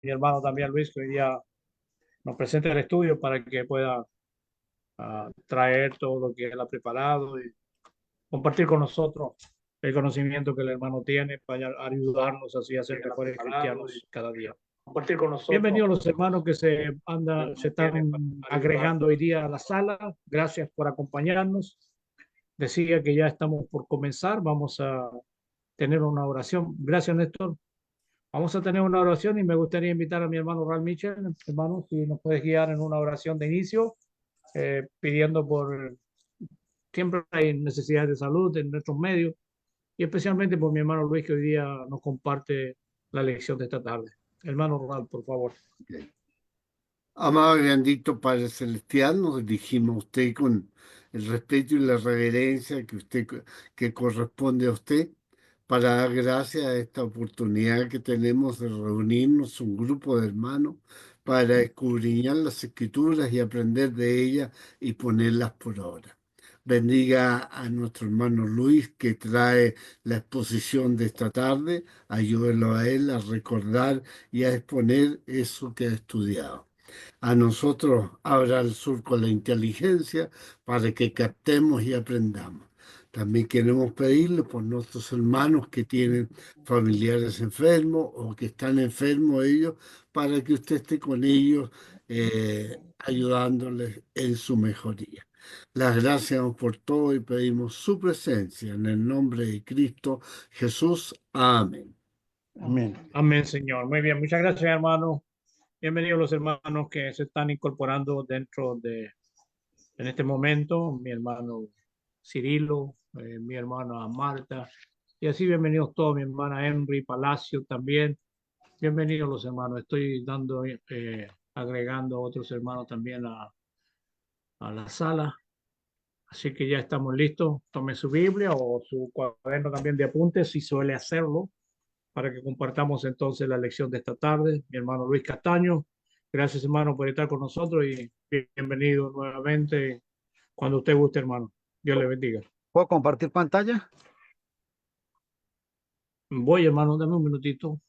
mi hermano también Luis, que hoy día nos presente el estudio para que pueda traer todo lo que él ha preparado y compartir con nosotros el conocimiento que el hermano tiene para ayudarnos así a ser mejores cristianos cada día. Compartir con nosotros Bienvenidos los hermanos que se están agregando hoy día a la sala. Gracias por acompañarnos. Decía que ya estamos por comenzar. Vamos a tener una oración. Gracias, Néstor. Vamos a tener una oración y me gustaría invitar a mi hermano Ralph Mitchell. Hermano, si nos puedes guiar en una oración de inicio, pidiendo por... Siempre hay necesidades de salud en nuestros medios y especialmente por mi hermano Luis, que hoy día nos comparte la lección de esta tarde. Hermano Ralph, por favor. Okay. Amado y bendito Padre Celestial, nos dirigimos a usted con el respeto y la reverencia que corresponde a usted para dar gracias a esta oportunidad que tenemos de reunirnos un grupo de hermanos para escudriñar las escrituras y aprender de ellas y ponerlas por obra. Bendiga a nuestro hermano Luis que trae la exposición de esta tarde, ayúdelo a él a recordar y a exponer eso que ha estudiado. A nosotros abra el surco la inteligencia para que captemos y aprendamos. También queremos pedirle por nuestros hermanos que tienen familiares enfermos o que están enfermos ellos, para que usted esté con ellos ayudándoles en su mejoría. Las gracias por todo y pedimos su presencia en el nombre de Cristo Jesús. Amén. Amén. Amén, Señor. Muy bien. Muchas gracias, hermano. Bienvenidos los hermanos que se están incorporando en este momento. Mi hermano Cirilo, mi hermana Marta, y así bienvenidos todos, mi hermana Henry Palacio también. Bienvenidos los hermanos. Estoy agregando a otros hermanos también a la sala. Así que ya estamos listos. Tome su Biblia o su cuaderno también de apuntes, si suele hacerlo, para que compartamos entonces la lección de esta tarde. Mi hermano Luis Castaño, gracias hermano por estar con nosotros y bienvenido nuevamente cuando usted guste, hermano. Dios le bendiga. ¿Puedo compartir pantalla? Voy, hermano, dame un minutito.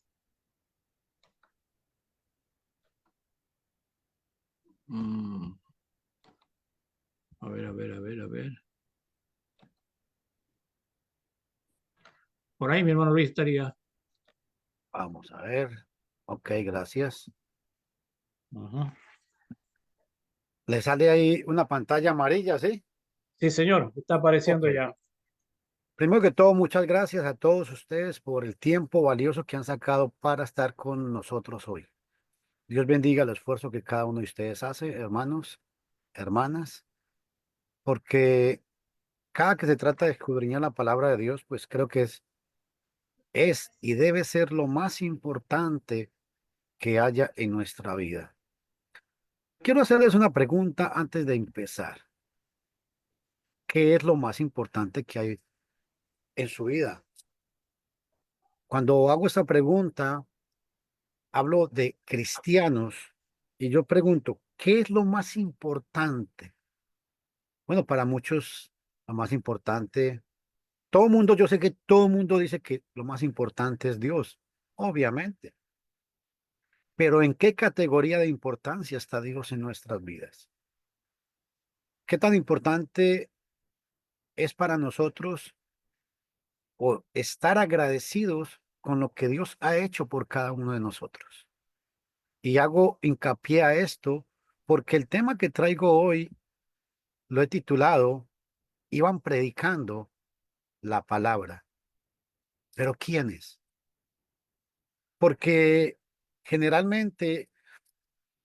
A ver, a ver, a ver, a ver. Por ahí mi hermano Luis estaría. Vamos a ver. Ok, gracias. Ajá. Le sale ahí una pantalla amarilla, ¿sí? Sí, señor, está apareciendo Ok. ya. Primero que todo, muchas gracias a todos ustedes por el tiempo valioso que han sacado para estar con nosotros hoy. Dios bendiga el esfuerzo que cada uno de ustedes hace, hermanos, hermanas, porque cada que se trata de escudriñar la palabra de Dios, pues creo que es y debe ser lo más importante que haya en nuestra vida. Quiero hacerles una pregunta antes de empezar. ¿Qué es lo más importante que hay en su vida? Cuando hago esta pregunta, hablo de cristianos y yo pregunto, ¿qué es lo más importante? Bueno, para muchos, lo más importante, todo el mundo, yo sé que todo el mundo dice que lo más importante es Dios, obviamente, pero ¿en qué categoría de importancia está Dios en nuestras vidas? ¿Qué tan importante es para nosotros o estar agradecidos con lo que Dios ha hecho por cada uno de nosotros? Y hago hincapié a esto porque el tema que traigo hoy lo he titulado Iban predicando la palabra. ¿Pero quiénes? Porque generalmente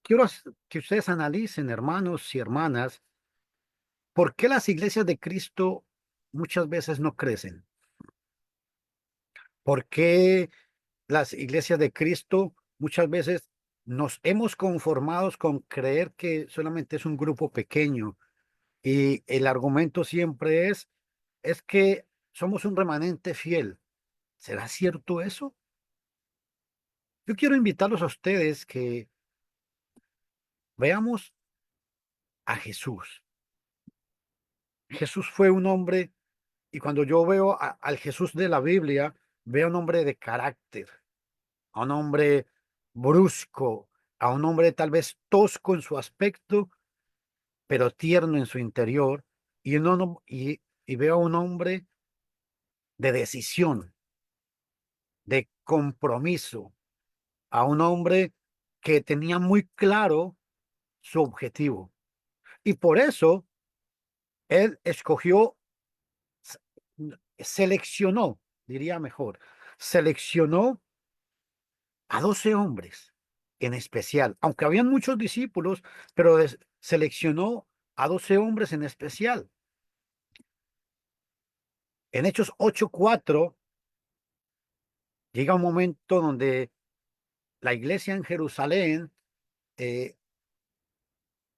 quiero que ustedes analicen, hermanos y hermanas, por qué las iglesias de Cristo muchas veces no crecen. ¿Por qué las iglesias de Cristo muchas veces nos hemos conformado con creer que solamente es un grupo pequeño? Y el argumento siempre es que somos un remanente fiel. ¿Será cierto eso? Yo quiero invitarlos a ustedes que veamos a Jesús. Jesús fue un hombre, y cuando yo veo al Jesús de la Biblia, veo un hombre de carácter, a un hombre brusco, a un hombre tal vez tosco en su aspecto, pero tierno en su interior, y veo a un hombre de decisión, de compromiso, a un hombre que tenía muy claro su objetivo. Y por eso él escogió, s- seleccionó, diría mejor, seleccionó a 12 hombres en especial, aunque habían muchos discípulos, pero seleccionó a 12 hombres en especial. En Hechos 8:4 llega un momento donde la iglesia en Jerusalén, eh,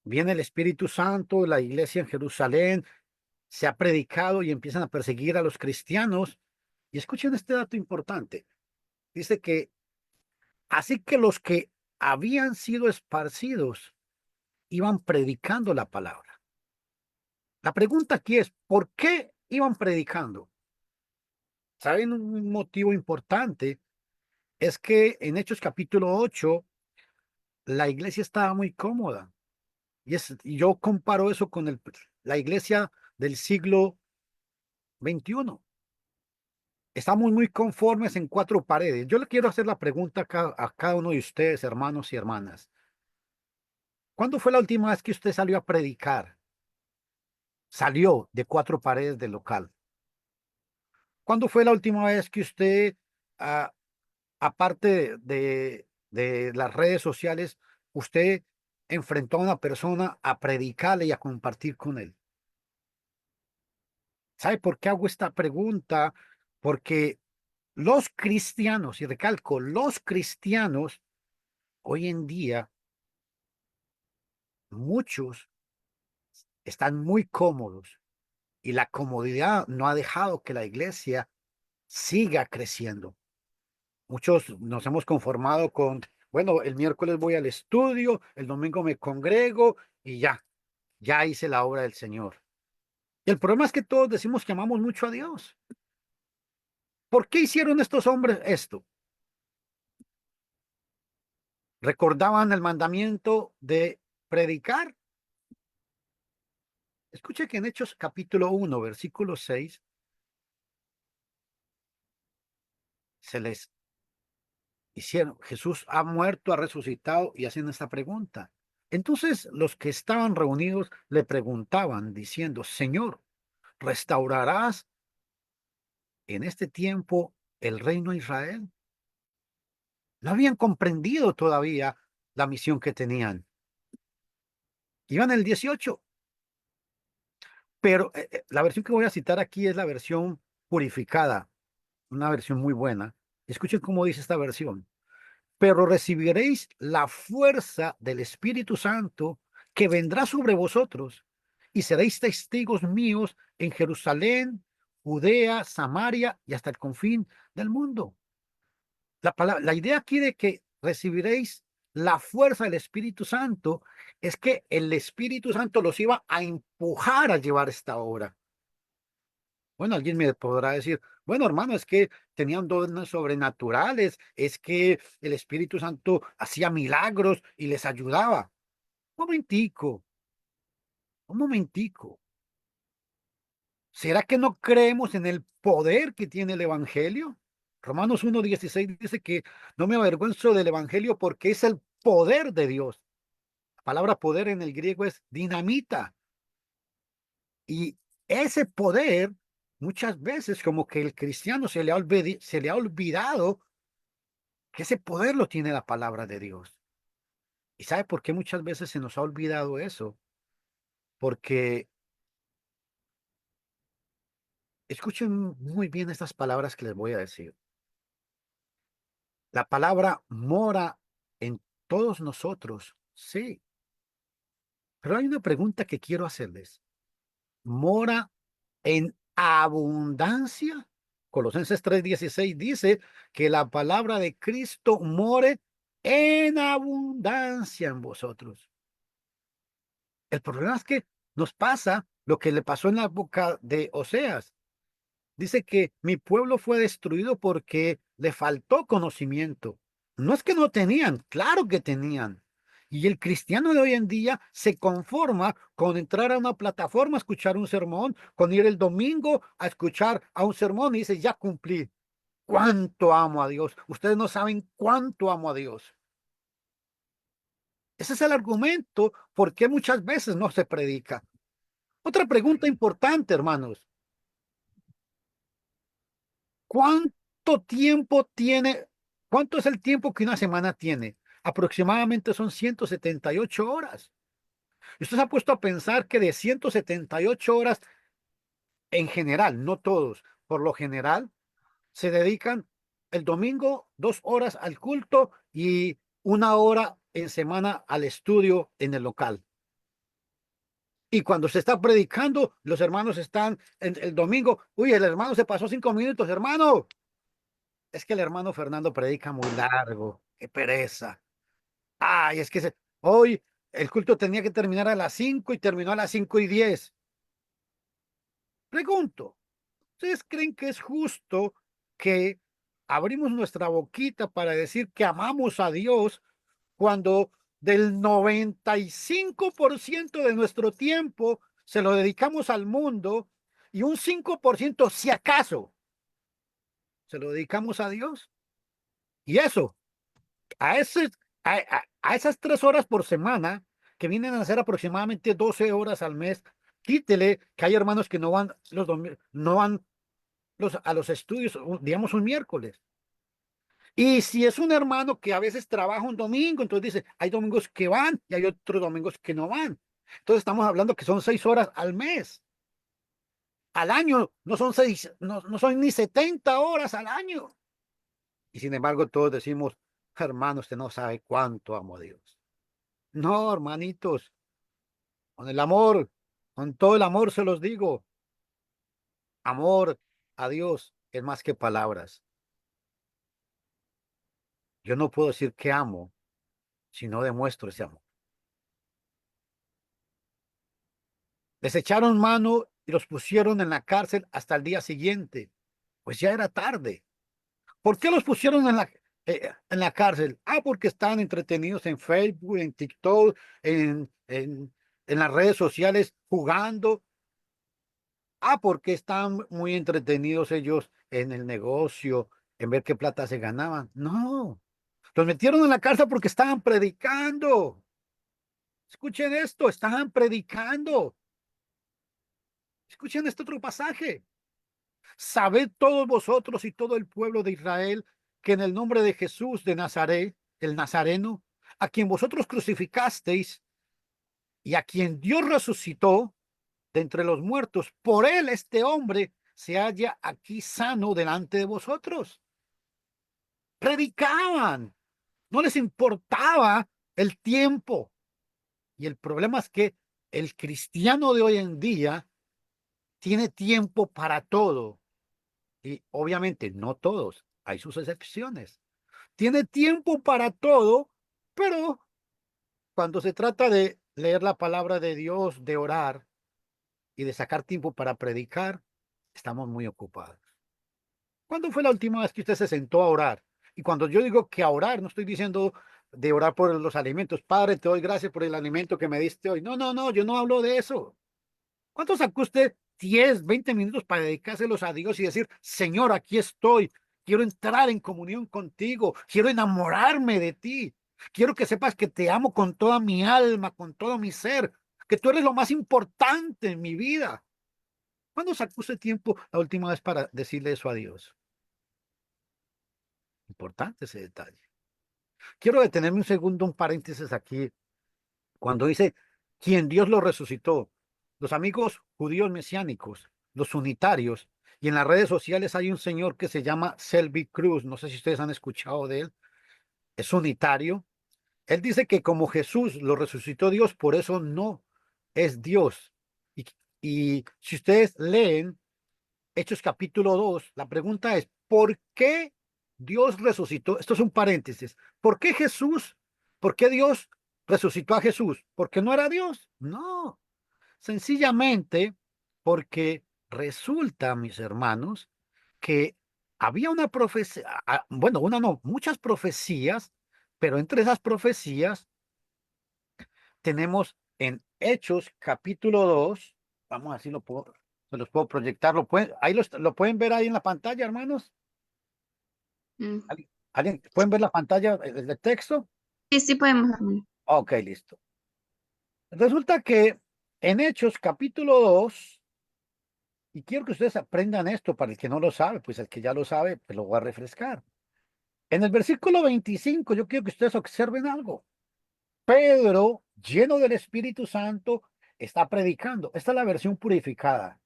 viene el Espíritu Santo, la iglesia en Jerusalén se ha predicado y empiezan a perseguir a los cristianos. Y escuchen este dato importante. Dice que así que los que habían sido esparcidos iban predicando la palabra. La pregunta aquí es, ¿por qué iban predicando? ¿Saben? Un motivo importante es que en Hechos capítulo 8 la iglesia estaba muy cómoda. Y yo comparo eso con la iglesia del siglo XXI. Estamos muy conformes en cuatro paredes. Yo le quiero hacer la pregunta a cada uno de ustedes, hermanos y hermanas. ¿Cuándo fue la última vez que usted salió a predicar? Salió de cuatro paredes del local. ¿Cuándo fue la última vez que usted, ah, aparte de las redes sociales, usted enfrentó a una persona a predicarle y a compartir con él? ¿Sabe por qué hago esta pregunta? Porque los cristianos, y recalco, los cristianos hoy en día, muchos están muy cómodos y la comodidad no ha dejado que la iglesia siga creciendo. Muchos nos hemos conformado con, bueno, el miércoles voy al estudio, el domingo me congrego y ya hice la obra del Señor. Y el problema es que todos decimos que amamos mucho a Dios. ¿Por qué hicieron estos hombres esto? ¿Recordaban el mandamiento de predicar? Escuche que en Hechos capítulo 1, versículo 6, se les hicieron, Jesús ha muerto, ha resucitado y hacen esta pregunta. Entonces los que estaban reunidos le preguntaban diciendo, Señor, ¿restaurarás en este tiempo el reino de Israel? No habían comprendido todavía la misión que tenían. Iban el 18, pero la versión que voy a citar aquí es la versión purificada, una versión muy buena. Escuchen cómo dice esta versión. Pero recibiréis la fuerza del Espíritu Santo que vendrá sobre vosotros y seréis testigos míos en Jerusalén, Judea, Samaria y hasta el confín del mundo. La idea aquí de que recibiréis la fuerza del Espíritu Santo es que el Espíritu Santo los iba a empujar a llevar esta obra. Bueno, alguien me podrá decir, bueno, hermano, es que tenían dones sobrenaturales, es que el Espíritu Santo hacía milagros y les ayudaba. Un momentico, un momentico. ¿Será que no creemos en el poder que tiene el Evangelio? Romanos 1:16 dice que no me avergüenzo del Evangelio porque es el poder de Dios. La palabra poder en el griego es dinamita. Y ese poder, muchas veces como que el cristiano se le ha olvidado que ese poder lo tiene la palabra de Dios. ¿Y sabe por qué muchas veces se nos ha olvidado eso? Porque escuchen muy bien estas palabras que les voy a decir. La palabra mora en todos nosotros, sí, pero hay una pregunta que quiero hacerles. ¿Mora en abundancia? Colosenses 3:16 dice que la palabra de Cristo more en abundancia en vosotros. El problema es que nos pasa lo que le pasó en la época de Oseas. Dice que mi pueblo fue destruido porque le faltó conocimiento. No es que no tenían, claro que tenían. Y el cristiano de hoy en día se conforma con entrar a una plataforma a escuchar un sermón, con ir el domingo a escuchar a un sermón y dice, ya cumplí. ¿Cuánto amo a Dios? Ustedes no saben cuánto amo a Dios. Ese es el argumento por qué muchas veces no se predica. Otra pregunta importante, hermanos. ¿Cuánto tiempo tiene? ¿Cuánto es el tiempo que una semana tiene? Aproximadamente son 178 horas. ¿Usted se ha puesto a pensar que de 178 horas en general, no todos, por lo general, se dedican el domingo 2 horas al culto y 1 hora en semana al estudio en el local? Y cuando se está predicando, los hermanos están en el domingo. Uy, el hermano se pasó 5 minutos, hermano. Es que el hermano Fernando predica muy largo. Qué pereza. Ay, es que hoy el culto tenía que terminar a las 5 y terminó a las 5:10. Pregunto, ¿ustedes creen que es justo que abrimos nuestra boquita para decir que amamos a Dios cuando del 95% de nuestro tiempo se lo dedicamos al mundo y un 5%, si acaso, se lo dedicamos a Dios? Y eso, a, ese, a esas 3 horas por semana, que vienen a ser aproximadamente 12 horas al mes, quítele que hay hermanos que no van no van a los estudios, digamos un miércoles. Y si es un hermano que a veces trabaja un domingo, entonces dice, hay domingos que van y hay otros domingos que no van. Entonces estamos hablando que son 6 horas al mes. Al año no son no son ni 70 horas al año. Y sin embargo todos decimos, hermano, usted no sabe cuánto amo a Dios. No, hermanitos, con el amor, con todo el amor se los digo, amor a Dios es más que palabras. Yo no puedo decir que amo si no demuestro ese amor. Les echaron mano y los pusieron en la cárcel hasta el día siguiente. Pues ya era tarde. ¿Por qué los pusieron en la cárcel? Ah, porque están entretenidos en Facebook, en TikTok, en las redes sociales jugando. Ah, porque están muy entretenidos ellos en el negocio, en ver qué plata se ganaban. No, los metieron en la cárcel porque estaban predicando. Escuchen esto, estaban predicando. Escuchen este otro pasaje. Sabed todos vosotros y todo el pueblo de Israel que en el nombre de Jesús de Nazaret, el Nazareno, a quien vosotros crucificasteis y a quien Dios resucitó de entre los muertos, por él este hombre se halla aquí sano delante de vosotros. Predicaban, no les importaba el tiempo. Y el problema es que el cristiano de hoy en día tiene tiempo para todo. Y obviamente no todos, hay sus excepciones. Tiene tiempo para todo, pero cuando se trata de leer la palabra de Dios, de orar y de sacar tiempo para predicar, estamos muy ocupados. ¿Cuándo fue la última vez que usted se sentó a orar? Y cuando yo digo que a orar, no estoy diciendo de orar por los alimentos. Padre, te doy gracias por el alimento que me diste hoy. No, no, no, yo no hablo de eso. ¿Cuánto sacó usted 10, 20 minutos para dedicárselos a Dios y decir, Señor, aquí estoy, quiero entrar en comunión contigo, quiero enamorarme de ti, quiero que sepas que te amo con toda mi alma, con todo mi ser, que tú eres lo más importante en mi vida? ¿Cuándo sacó usted tiempo la última vez para decirle eso a Dios? Importante ese detalle. Quiero detenerme un segundo, un paréntesis aquí. Cuando dice, quien Dios lo resucitó, los amigos judíos mesiánicos, los unitarios, y en las redes sociales hay un señor que se llama Selby Cruz, no sé si ustedes han escuchado de él, es unitario. Él dice que como Jesús lo resucitó Dios, por eso no es Dios. Y, y si ustedes leen Hechos capítulo 2, la pregunta es, ¿por qué Dios resucitó? Esto es un paréntesis. ¿Por qué por qué Dios resucitó a Jesús? ¿Porque no era Dios? No, sencillamente porque resulta, mis hermanos, que había una profecía, bueno, una no, muchas profecías, pero entre esas profecías tenemos en Hechos capítulo 2, vamos a ver si se los puedo proyectar, ahí lo pueden ver ahí en la pantalla, hermanos. Mm. ¿Alguien pueden ver la pantalla, el texto? Sí, sí podemos, hermano. Ok, listo. Resulta que en Hechos capítulo 2, y quiero que ustedes aprendan esto para el que no lo sabe, pues el que ya lo sabe, pues lo voy a refrescar. En el versículo 25, yo quiero que ustedes observen algo. Pedro, lleno del Espíritu Santo, está predicando. Esta es la versión purificada.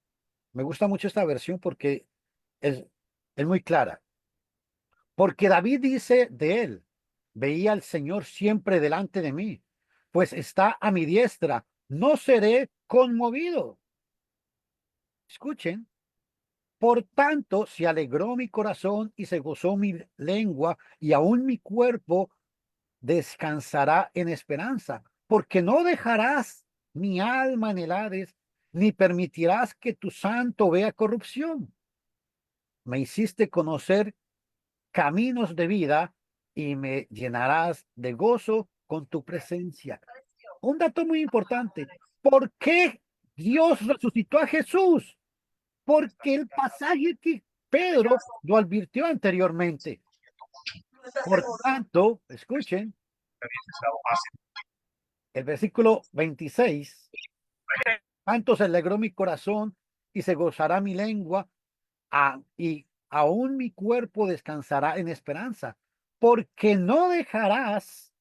Me gusta mucho esta versión porque es, es muy clara. Porque David dice de él, veía al Señor siempre delante de mí, pues está a mi diestra, no seré conmovido. Escuchen, por tanto se alegró mi corazón y se gozó mi lengua y aún mi cuerpo descansará en esperanza, porque no dejarás mi alma en el Hades, ni permitirás que tu santo vea corrupción. Me hiciste conocer caminos de vida y me llenarás de gozo con tu presencia. Un dato muy importante. ¿Por qué Dios resucitó a Jesús? Porque el pasaje que Pedro lo advirtió anteriormente. Por tanto, escuchen, el versículo 26, tanto se alegró mi corazón y se gozará mi lengua, y aún mi cuerpo descansará en esperanza, porque no dejarás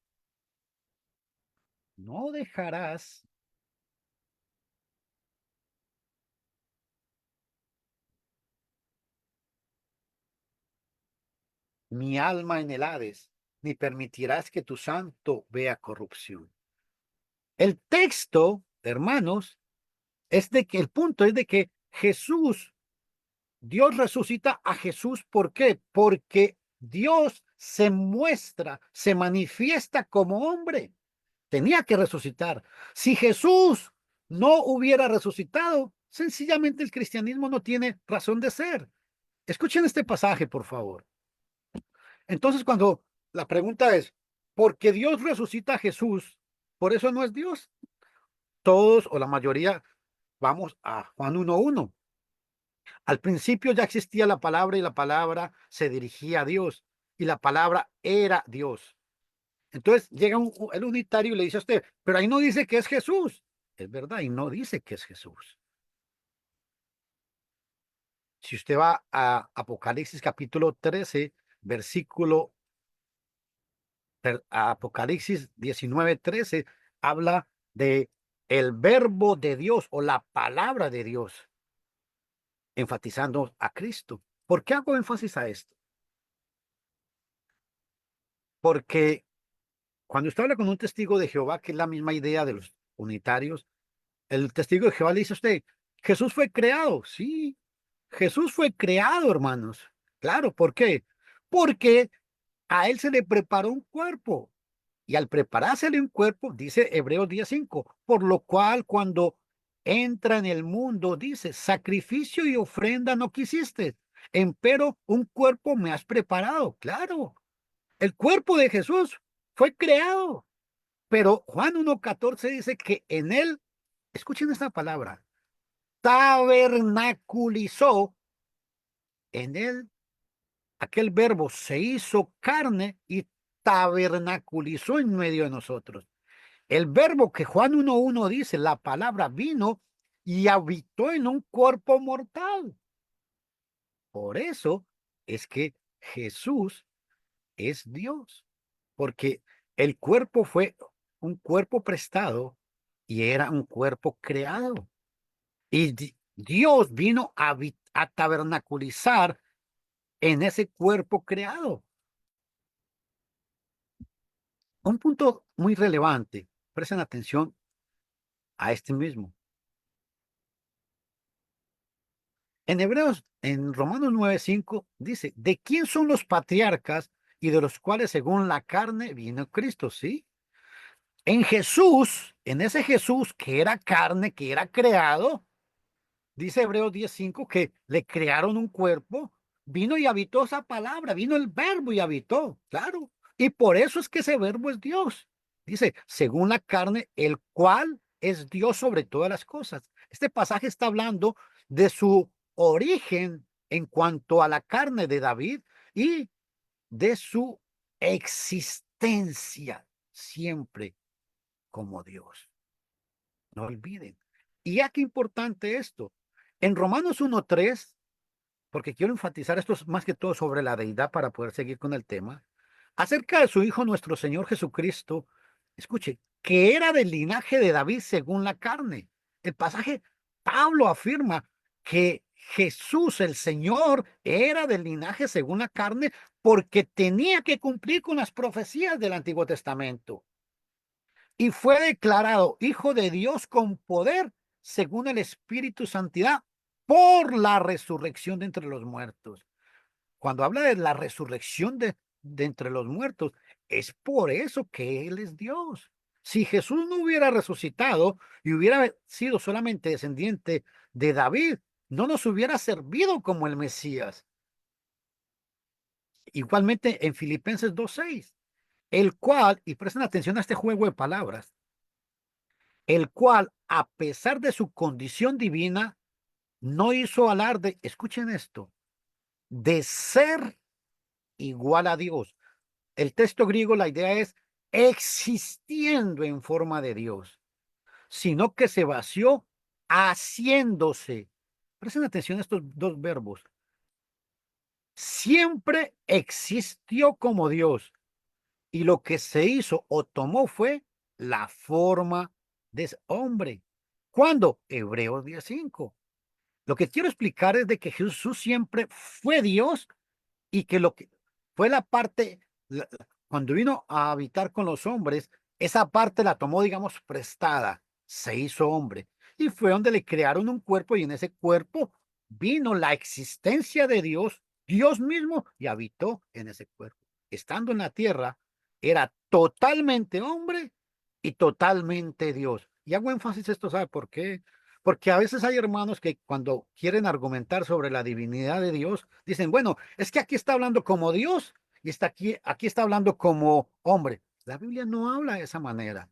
mi alma en el Hades, ni permitirás que tu santo vea corrupción. El texto, hermanos, es de que el punto es de que Dios resucita a Jesús. ¿Por qué? Porque Dios se muestra, se manifiesta como hombre. Tenía que resucitar. Si Jesús no hubiera resucitado, sencillamente el cristianismo no tiene razón de ser. Escuchen este pasaje, por favor. Entonces, cuando la pregunta es, ¿por qué Dios resucita a Jesús? Por eso no es Dios. Todos o la mayoría vamos a Juan 1:1. Al principio ya existía la palabra y la palabra se dirigía a Dios y la palabra era Dios. Entonces llega el unitario y le dice a usted, pero ahí no dice que es Jesús. Es verdad, y no dice que es Jesús. Si usted va a Apocalipsis capítulo 13, versículo Apocalipsis 19:13, habla de el verbo de Dios o la palabra de Dios, enfatizando a Cristo. ¿Por qué hago énfasis a esto? Porque cuando usted habla con un testigo de Jehová, que es la misma idea de los unitarios, el testigo de Jehová le dice a usted, Jesús fue creado. Sí, Jesús fue creado, hermanos. Claro, ¿por qué? Porque a él se le preparó un cuerpo. Y al preparársele un cuerpo, dice Hebreos 10:5, por lo cual cuando entra en el mundo, dice, sacrificio y ofrenda no quisiste, empero un cuerpo me has preparado. Claro, el cuerpo de Jesús fue creado, pero Juan 1:14 dice que en él, escuchen esta palabra, tabernaculizó, en él aquel verbo se hizo carne y tabernaculizó en medio de nosotros. El verbo que Juan 1:1 dice, la palabra vino y habitó en un cuerpo mortal. Por eso es que Jesús es Dios, porque el cuerpo fue un cuerpo prestado y era un cuerpo creado. Y Dios vino a tabernaculizar en ese cuerpo creado. Un punto muy relevante, presten atención a este mismo. En Romanos 9:5 dice, ¿de quién son los patriarcas y de los cuales según la carne vino Cristo? ¿Sí? En Jesús, en ese Jesús que era carne, que era creado, dice Hebreos 10:5 que le crearon un cuerpo, vino y habitó esa palabra, vino el verbo y habitó, claro. Y por eso es que ese verbo es Dios. Dice, según la carne, el cual es Dios sobre todas las cosas. Este pasaje está hablando de su origen en cuanto a la carne de David y de su existencia siempre como Dios. No olviden. Y ya qué importante esto. En Romanos 1:3, porque quiero enfatizar esto es más que todo sobre la deidad para poder seguir con el tema, acerca de su Hijo nuestro Señor Jesucristo, escuche, que era del linaje de David según la carne. El pasaje, Pablo afirma que Jesús, el Señor, era del linaje según la carne porque tenía que cumplir con las profecías del Antiguo Testamento y fue declarado Hijo de Dios con poder según el Espíritu Santidad por la resurrección de entre los muertos. Cuando habla de la resurrección de entre los muertos, es por eso que Él es Dios. Si Jesús no hubiera resucitado y hubiera sido solamente descendiente de David, no nos hubiera servido como el Mesías. Igualmente en Filipenses 2:6, el cual, y presten atención a este juego de palabras, el cual, a pesar de su condición divina, no hizo alarde, escuchen esto, de ser igual a Dios. El texto griego, la idea es existiendo en forma de Dios, sino que se vació haciéndose. Presten atención a estos dos verbos. Siempre existió como Dios y lo que se hizo o tomó fue la forma de ese hombre. ¿Cuándo? Hebreos 10:5. Lo que quiero explicar es de que Jesús siempre fue Dios y que lo que fue la parte, cuando vino a habitar con los hombres, esa parte la tomó, digamos, prestada, se hizo hombre y fue donde le crearon un cuerpo y en ese cuerpo vino la existencia de Dios, Dios mismo, y habitó en ese cuerpo. Estando en la tierra, era totalmente hombre y totalmente Dios. Y hago énfasis esto, ¿sabe por qué? Porque a veces hay hermanos que cuando quieren argumentar sobre la divinidad de Dios, dicen, bueno, es que aquí está hablando como Dios y aquí está hablando como hombre. La Biblia no habla de esa manera.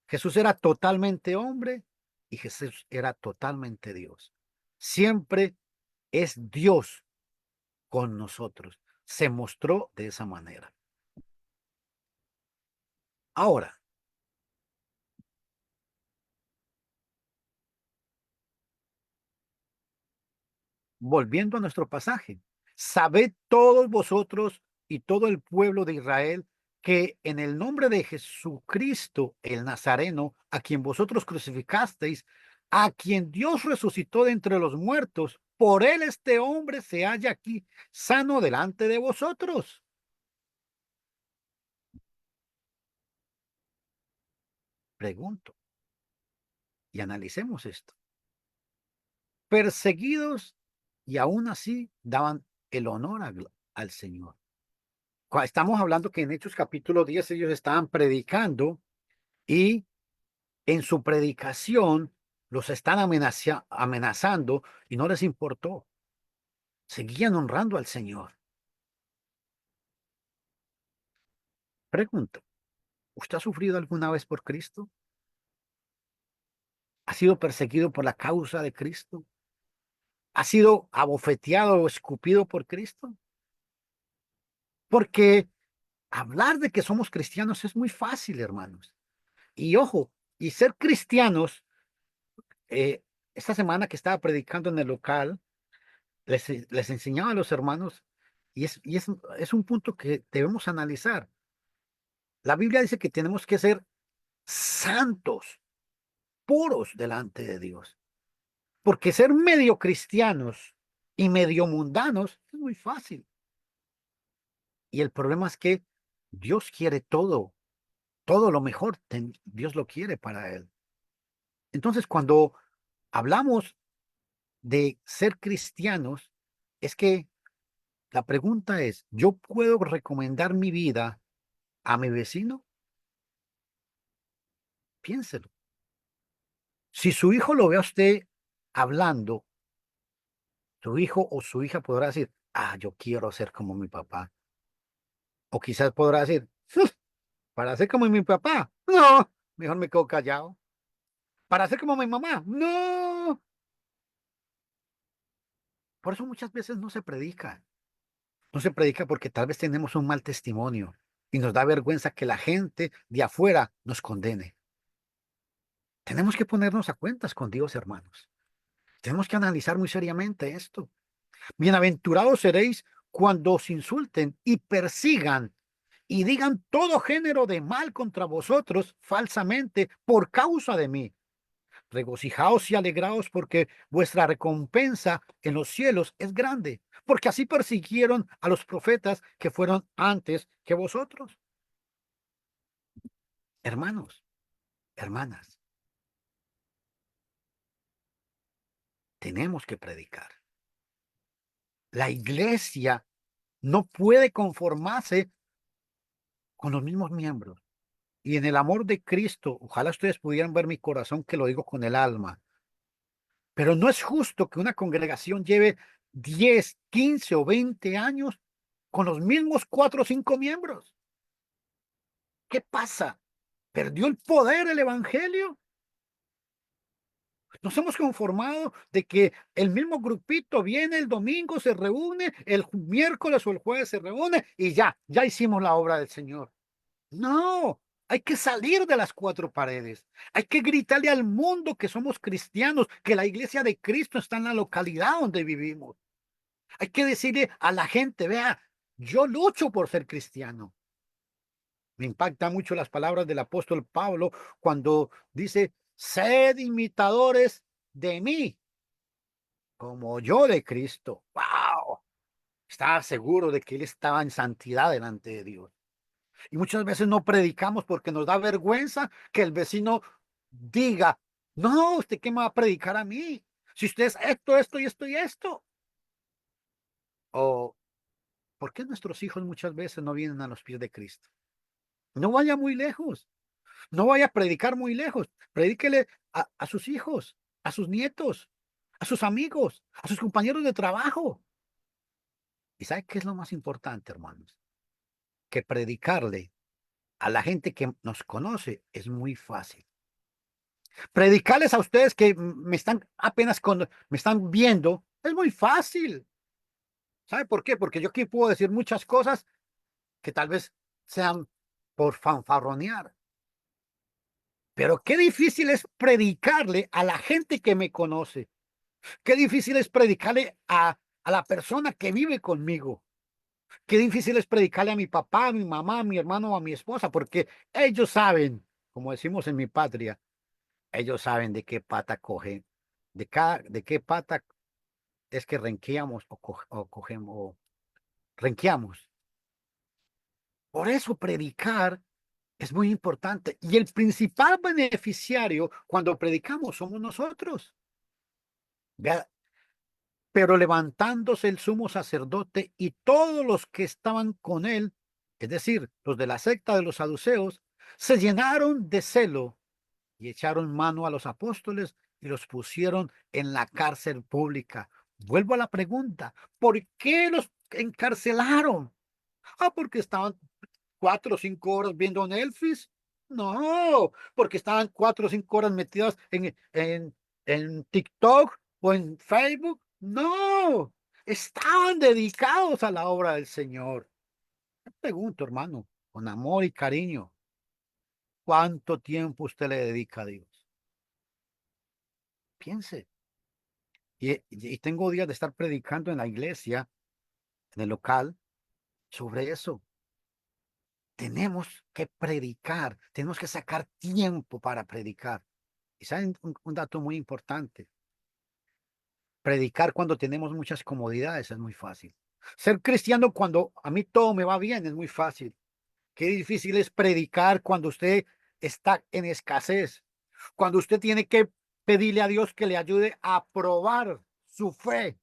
Jesús era totalmente hombre y Jesús era totalmente Dios. Siempre es Dios con nosotros. Se mostró de esa manera. Ahora, volviendo a nuestro pasaje, sabed todos vosotros y todo el pueblo de Israel que en el nombre de Jesucristo el Nazareno, a quien vosotros crucificasteis, a quien Dios resucitó de entre los muertos, por él este hombre se halla aquí sano delante de vosotros. Pregunto y analicemos esto. Perseguidos y aún así daban el honor al Señor. Estamos hablando que en Hechos capítulo 10 ellos estaban predicando y en su predicación los están amenazando y no les importó. Seguían honrando al Señor. Pregunto, ¿usted ha sufrido alguna vez por Cristo? ¿Ha sido perseguido por la causa de Cristo? ¿Ha sido abofeteado o escupido por Cristo? Porque hablar de que somos cristianos es muy fácil, hermanos. Y ojo, y ser cristianos, esta semana que estaba predicando en el local, les enseñaba a los hermanos, y es un punto que debemos analizar. La Biblia dice que tenemos que ser santos, puros delante de Dios, porque ser medio cristianos y medio mundanos es muy fácil. Y el problema es que Dios quiere todo lo mejor, Dios lo quiere para él. Entonces, cuando hablamos de ser cristianos, es que la pregunta es, ¿yo puedo recomendar mi vida a mi vecino? Piénselo. Si su hijo lo ve a usted hablando, su hijo o su hija podrá decir, yo quiero ser como mi papá. O quizás podrá decir, para ser como mi papá, no, mejor me quedo callado. Para ser como mi mamá, no. Por eso muchas veces no se predica. No se predica porque tal vez tenemos un mal testimonio y nos da vergüenza que la gente de afuera nos condene. Tenemos que ponernos a cuentas con Dios, hermanos. Tenemos que analizar muy seriamente esto. Bienaventurados seréis cuando os insulten y persigan y digan todo género de mal contra vosotros falsamente por causa de mí. Regocijaos y alegraos porque vuestra recompensa en los cielos es grande, porque así persiguieron a los profetas que fueron antes que vosotros. Hermanos, hermanas, tenemos que predicar. La iglesia no puede conformarse con los mismos miembros. Y en el amor de Cristo, ojalá ustedes pudieran ver mi corazón que lo digo con el alma. Pero no es justo que una congregación lleve 10, 15 o 20 años con los mismos 4 o 5 miembros. ¿Qué pasa? ¿Perdió el poder el evangelio? Nos hemos conformado de que el mismo grupito viene el domingo, se reúne, el miércoles o el jueves se reúne y ya hicimos la obra del Señor. No, hay que salir de las 4 paredes. Hay que gritarle al mundo que somos cristianos, que la iglesia de Cristo está en la localidad donde vivimos. Hay que decirle a la gente, vea, yo lucho por ser cristiano. Me impacta mucho las palabras del apóstol Pablo cuando dice, sed imitadores de mí, como yo de Cristo. ¡Wow! Estaba seguro de que él estaba en santidad delante de Dios. Y muchas veces no predicamos porque nos da vergüenza que el vecino diga, no, ¿usted qué me va a predicar a mí? Si usted es esto, esto y esto y esto. O, ¿por qué nuestros hijos muchas veces no vienen a los pies de Cristo? No vaya muy lejos. No vaya a predicar muy lejos. Predíquele a sus hijos, a sus nietos, a sus amigos, a sus compañeros de trabajo. ¿Y sabe qué es lo más importante, hermanos? Que predicarle a la gente que nos conoce es muy fácil. Predicarles a ustedes que me están apenas me están viendo es muy fácil. ¿Sabe por qué? Porque yo aquí puedo decir muchas cosas que tal vez sean por fanfarronear. Pero qué difícil es predicarle a la gente que me conoce. Qué difícil es predicarle a la persona que vive conmigo. Qué difícil es predicarle a mi papá, a mi mamá, a mi hermano o a mi esposa, porque ellos saben, como decimos en mi patria, ellos saben de qué pata cogen, de qué pata es que renqueamos o cogemos, o renqueamos. Por eso predicar es muy importante. Y el principal beneficiario cuando predicamos somos nosotros. Vea, pero levantándose el sumo sacerdote y todos los que estaban con él, es decir, los de la secta de los saduceos, se llenaron de celo y echaron mano a los apóstoles y los pusieron en la cárcel pública. Vuelvo a la pregunta, ¿por qué los encarcelaron? Porque estaban 4 o 5 horas viendo Netflix. No, porque estaban 4 o 5 horas metidas en TikTok o en Facebook. No, estaban dedicados a la obra del Señor. Me pregunto, hermano, con amor y cariño, ¿cuánto tiempo usted le dedica a Dios? Piense. Y tengo días de estar predicando en la iglesia, en el local, sobre eso. Tenemos que predicar, tenemos que sacar tiempo para predicar. Y saben un dato muy importante. Predicar cuando tenemos muchas comodidades es muy fácil. Ser cristiano cuando a mí todo me va bien es muy fácil. Qué difícil es predicar cuando usted está en escasez, cuando usted tiene que pedirle a Dios que le ayude a probar su fe,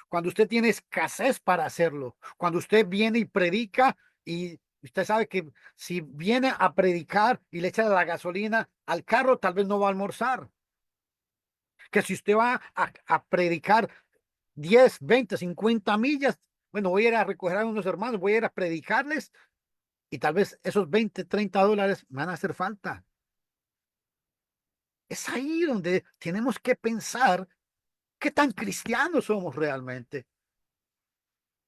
cuando usted tiene escasez para hacerlo, cuando usted viene y predica y usted sabe que si viene a predicar y le echa la gasolina al carro, tal vez no va a almorzar. Que si usted va a predicar 10, 20, 50 millas. Bueno, voy a ir a recoger a unos hermanos, voy a ir a predicarles y tal vez esos 20, 30 dólares me van a hacer falta. Es ahí donde tenemos que pensar qué tan cristianos somos realmente,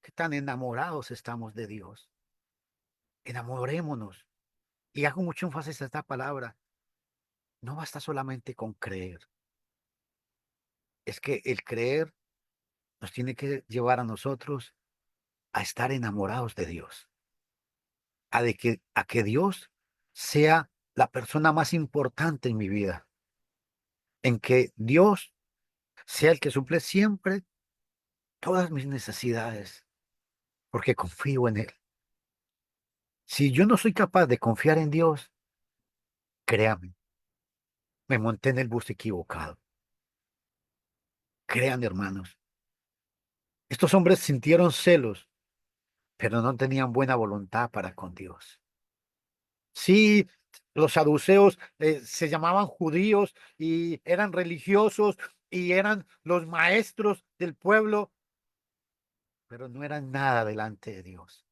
qué tan enamorados estamos de Dios. Enamorémonos. Y hago mucho énfasis a esta palabra. No basta solamente con creer. Es que el creer nos tiene que llevar a nosotros a estar enamorados de Dios, a que Dios sea la persona más importante en mi vida, en que Dios sea el que suple siempre todas mis necesidades, porque confío en Él. Si yo no soy capaz de confiar en Dios, créame, me monté en el bus equivocado. Créanme, hermanos, estos hombres sintieron celos, pero no tenían buena voluntad para con Dios. Sí, los saduceos se llamaban judíos y eran religiosos y eran los maestros del pueblo, pero no eran nada delante de Dios.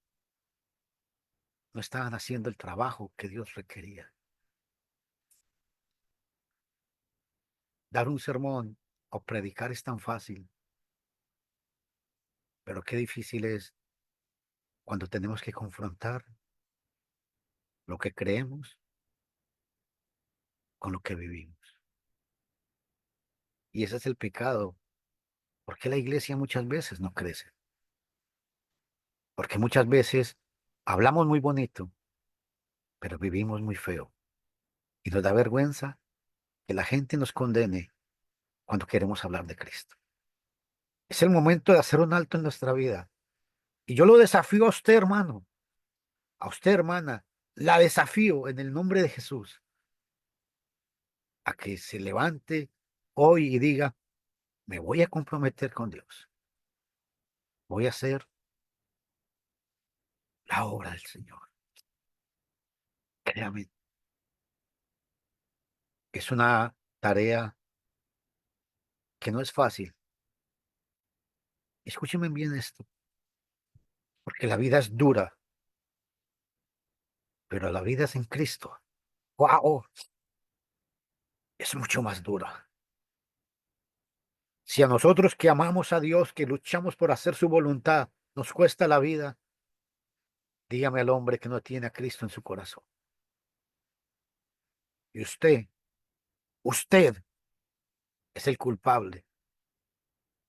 No estaban haciendo el trabajo que Dios requería. Dar un sermón o predicar es tan fácil, pero qué difícil es cuando tenemos que confrontar lo que creemos con lo que vivimos. Y ese es el pecado. ¿Por qué la iglesia muchas veces no crece? Porque muchas veces hablamos muy bonito, pero vivimos muy feo. Y nos da vergüenza que la gente nos condene cuando queremos hablar de Cristo. Es el momento de hacer un alto en nuestra vida. Y yo lo desafío a usted, hermano, a usted, hermana, la desafío en el nombre de Jesús a que se levante hoy y diga, me voy a comprometer con Dios. Voy a hacer la obra del Señor. Créame, es una tarea que no es fácil. Escúcheme bien esto, porque la vida es dura, pero la vida es en Cristo. ¡Wow! Es mucho más dura. Si a nosotros que amamos a Dios, que luchamos por hacer su voluntad, nos cuesta la vida, dígame al hombre que no tiene a Cristo en su corazón. Y usted es el culpable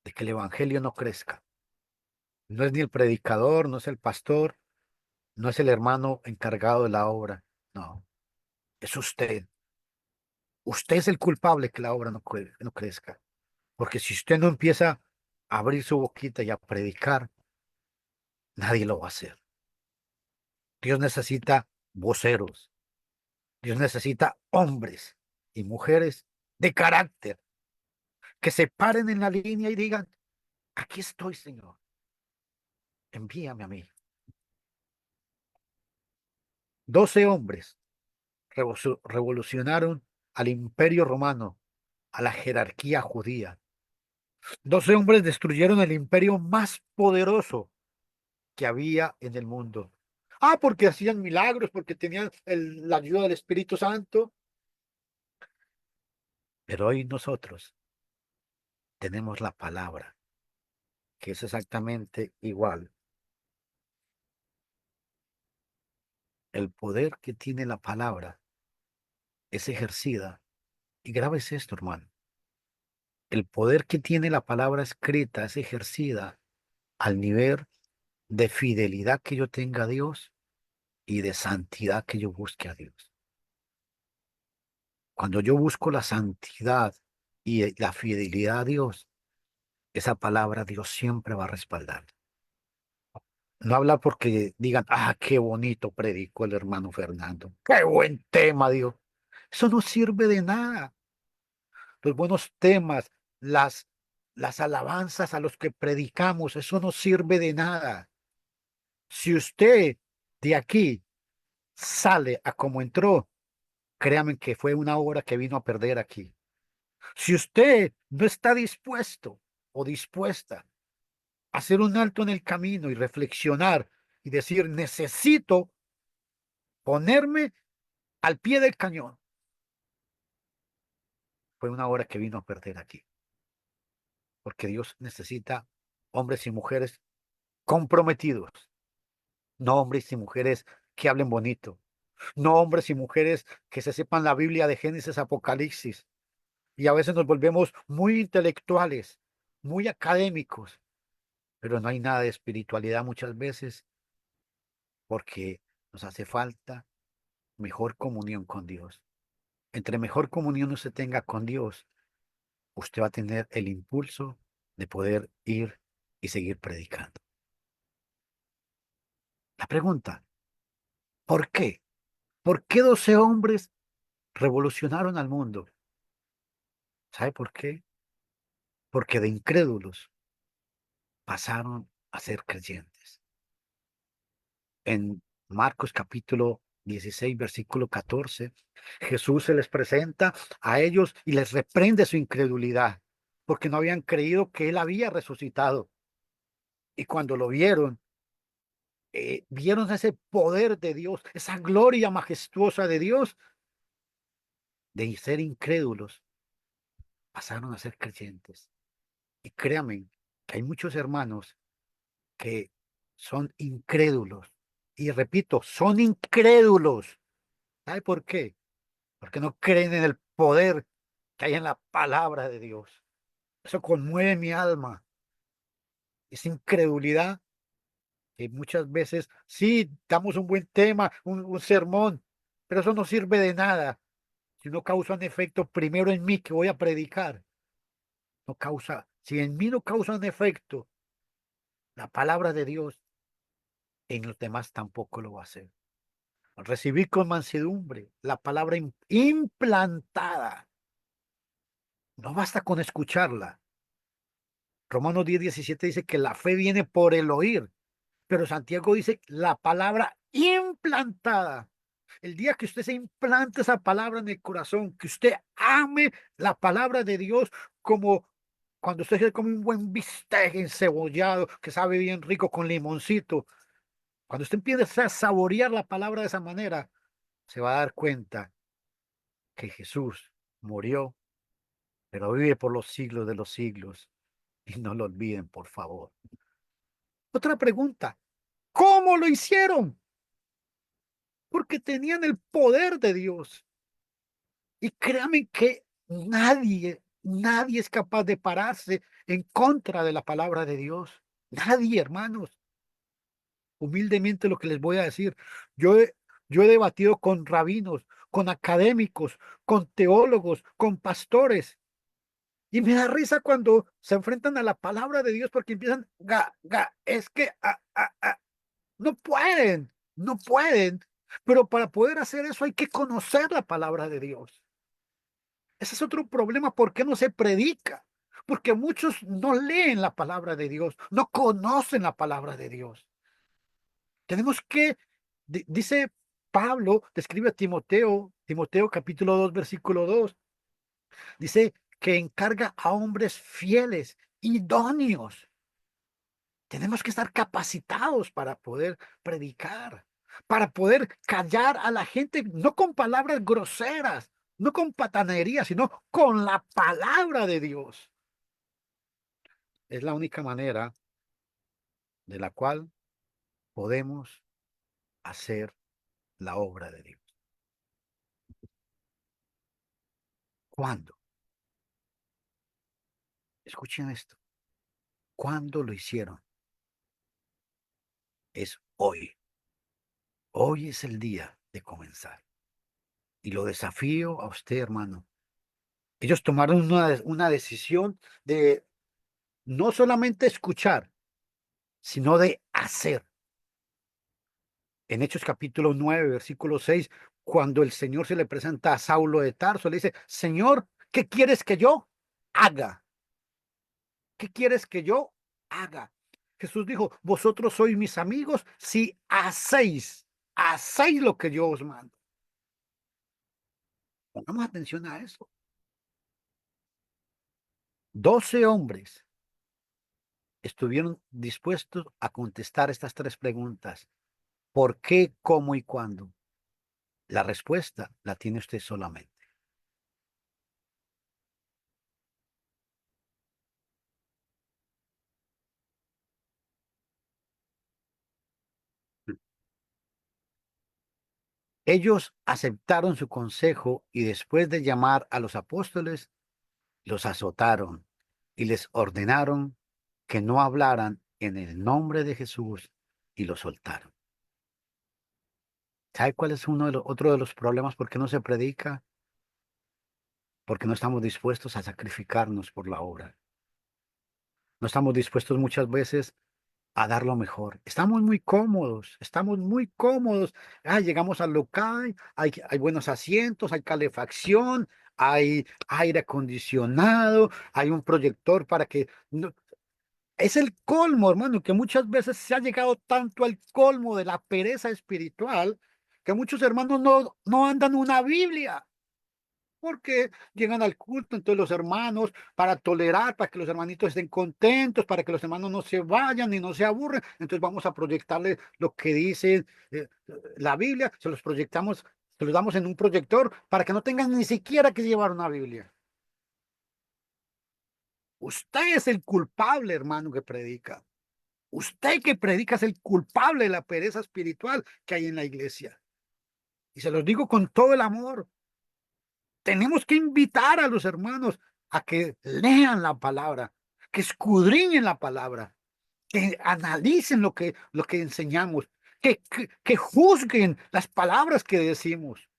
de que el evangelio no crezca. No es ni el predicador, no es el pastor, no es el hermano encargado de la obra. No, es usted. Usted es el culpable que la obra no crezca. Porque si usted no empieza a abrir su boquita y a predicar, nadie lo va a hacer. Dios necesita voceros. Dios necesita hombres y mujeres de carácter que se paren en la línea y digan, aquí estoy, Señor. Envíame a mí. 12 hombres revolucionaron al imperio romano, a la jerarquía judía. 12 hombres destruyeron el imperio más poderoso que había en el mundo. Ah, porque hacían milagros, porque tenían la ayuda del Espíritu Santo. Pero hoy nosotros tenemos la palabra, que es exactamente igual. El poder que tiene la palabra es ejercida. Y grábese esto, hermano. El poder que tiene la palabra escrita es ejercida al nivel de fidelidad que yo tenga a Dios y de santidad que yo busque a Dios. Cuando yo busco la santidad y la fidelidad a Dios, esa palabra Dios siempre va a respaldar. No habla porque digan, ah, qué bonito predicó el hermano Fernando. Qué buen tema, Dios. Eso no sirve de nada. Los buenos temas, las alabanzas a los que predicamos, eso no sirve de nada. Si usted de aquí sale a como entró, créame que fue una hora que vino a perder aquí. Si usted no está dispuesto o dispuesta hacer un alto en el camino y reflexionar y decir, necesito ponerme al pie del cañón. Fue una hora que vino a perder aquí, porque Dios necesita hombres y mujeres comprometidos, no hombres y mujeres que hablen bonito, no hombres y mujeres que se sepan la Biblia de Génesis a Apocalipsis. Y a veces nos volvemos muy intelectuales, muy académicos, pero no hay nada de espiritualidad muchas veces porque nos hace falta mejor comunión con Dios. Entre mejor comunión usted tenga con Dios, usted va a tener el impulso de poder ir y seguir predicando. La pregunta, ¿por qué? ¿Por qué 12 hombres revolucionaron al mundo? ¿Sabe por qué? Porque de incrédulos pasaron a ser creyentes. En Marcos capítulo 16, versículo 14, Jesús se les presenta a ellos y les reprende su incredulidad, porque no habían creído que él había resucitado. Y cuando lo vieron, vieron ese poder de Dios, esa gloria majestuosa de Dios, de ser incrédulos, pasaron a ser creyentes. Y créanme que hay muchos hermanos que son incrédulos. Y repito, son incrédulos. ¿Sabe por qué? Porque no creen en el poder que hay en la palabra de Dios. Eso conmueve mi alma. Esa incredulidad que muchas veces, sí, damos un buen tema, un sermón, pero eso no sirve de nada si no causa un efecto primero en mí que voy a predicar. No causa, si en mí no causa un efecto, la palabra de Dios en los demás tampoco lo va a hacer. Recibir con mansedumbre la palabra implantada. No basta con escucharla. Romanos 10:17 dice que la fe viene por el oír, pero Santiago dice la palabra implantada. El día que usted se implante esa palabra en el corazón, que usted ame la palabra de Dios como cuando usted se come un buen bistec encebollado, que sabe bien rico con limoncito. Cuando usted empieza a saborear la palabra de esa manera, se va a dar cuenta que Jesús murió, pero vive por los siglos de los siglos. Y no lo olviden, por favor. Otra pregunta, ¿cómo lo hicieron? Porque tenían el poder de Dios. Y créanme que nadie es capaz de pararse en contra de la palabra de Dios. Nadie, hermanos. Humildemente lo que les voy a decir. Yo he, yo he debatido con rabinos, con académicos, con teólogos, con pastores. Y me da risa cuando se enfrentan a la palabra de Dios porque empiezan, es que no pueden, no pueden. Pero para poder hacer eso hay que conocer la palabra de Dios. Ese es otro problema. ¿Por qué no se predica? Porque muchos no leen la palabra de Dios, no conocen la palabra de Dios. Tenemos que, dice Pablo, describe a Timoteo, Timoteo capítulo 2, versículo 2, dice que encarga a hombres fieles, idóneos. Tenemos que estar capacitados para poder predicar, para poder callar a la gente, no con palabras groseras, no con patanería, sino con la palabra de Dios. Es la única manera de la cual podemos hacer la obra de Dios. ¿Cuándo? Escuchen esto. ¿Cuándo lo hicieron? Es hoy. Hoy es el día de comenzar. Y lo desafío a usted, hermano. Ellos tomaron una decisión de no solamente escuchar, sino de hacer. En Hechos capítulo 9, versículo 6, cuando el Señor se le presenta a Saulo de Tarso, le dice, Señor, ¿qué quieres que yo haga? ¿Qué quieres que yo haga? Jesús dijo, vosotros sois mis amigos si hacéis lo que yo os mando. Pongamos atención a eso. 12 hombres estuvieron dispuestos a contestar estas tres preguntas. ¿Por qué, cómo y cuándo? La respuesta la tiene usted solamente. Ellos aceptaron su consejo y después de llamar a los apóstoles, los azotaron y les ordenaron que no hablaran en el nombre de Jesús y los soltaron. ¿Sabe cuál es otro de los problemas por qué no se predica? Porque no estamos dispuestos a sacrificarnos por la obra. No estamos dispuestos muchas veces a dar lo mejor. Estamos muy cómodos, estamos muy cómodos. Llegamos al local, hay buenos asientos, hay calefacción, hay aire acondicionado, hay un proyector para que... Es el colmo, hermano, que muchas veces se ha llegado tanto al colmo de la pereza espiritual que muchos hermanos no andan una Biblia. Porque llegan al culto, entonces los hermanos, para tolerar, para que los hermanitos estén contentos, para que los hermanos no se vayan y no se aburren, entonces vamos a proyectarles lo que dice la Biblia, se los proyectamos, se los damos en un proyector para que no tengan ni siquiera que llevar una Biblia. Usted es el culpable, hermano, que predica. Usted que predica es el culpable de la pereza espiritual que hay en la iglesia. Y se los digo con todo el amor. Tenemos que invitar a los hermanos a que lean la palabra, que escudriñen la palabra, que analicen lo que enseñamos, que juzguen las palabras que decimos.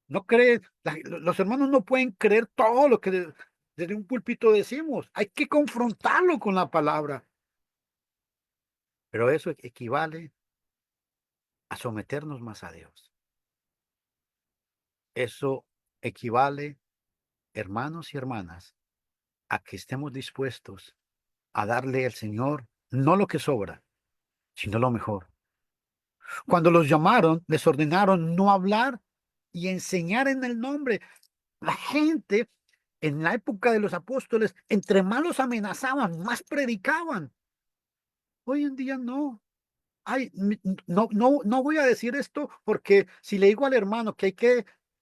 No creen, los hermanos no pueden creer todo lo que desde un púlpito decimos. Hay que confrontarlo con la palabra. Pero eso equivale a someternos más a Dios. Eso equivale, hermanos y hermanas, a que estemos dispuestos a darle al Señor no lo que sobra, sino lo mejor. Cuando los llamaron, les ordenaron no hablar y enseñar en el nombre. La gente en la época de los apóstoles, entre más los amenazaban, más predicaban. Hoy en día no. No voy a decir esto porque si le digo al hermano que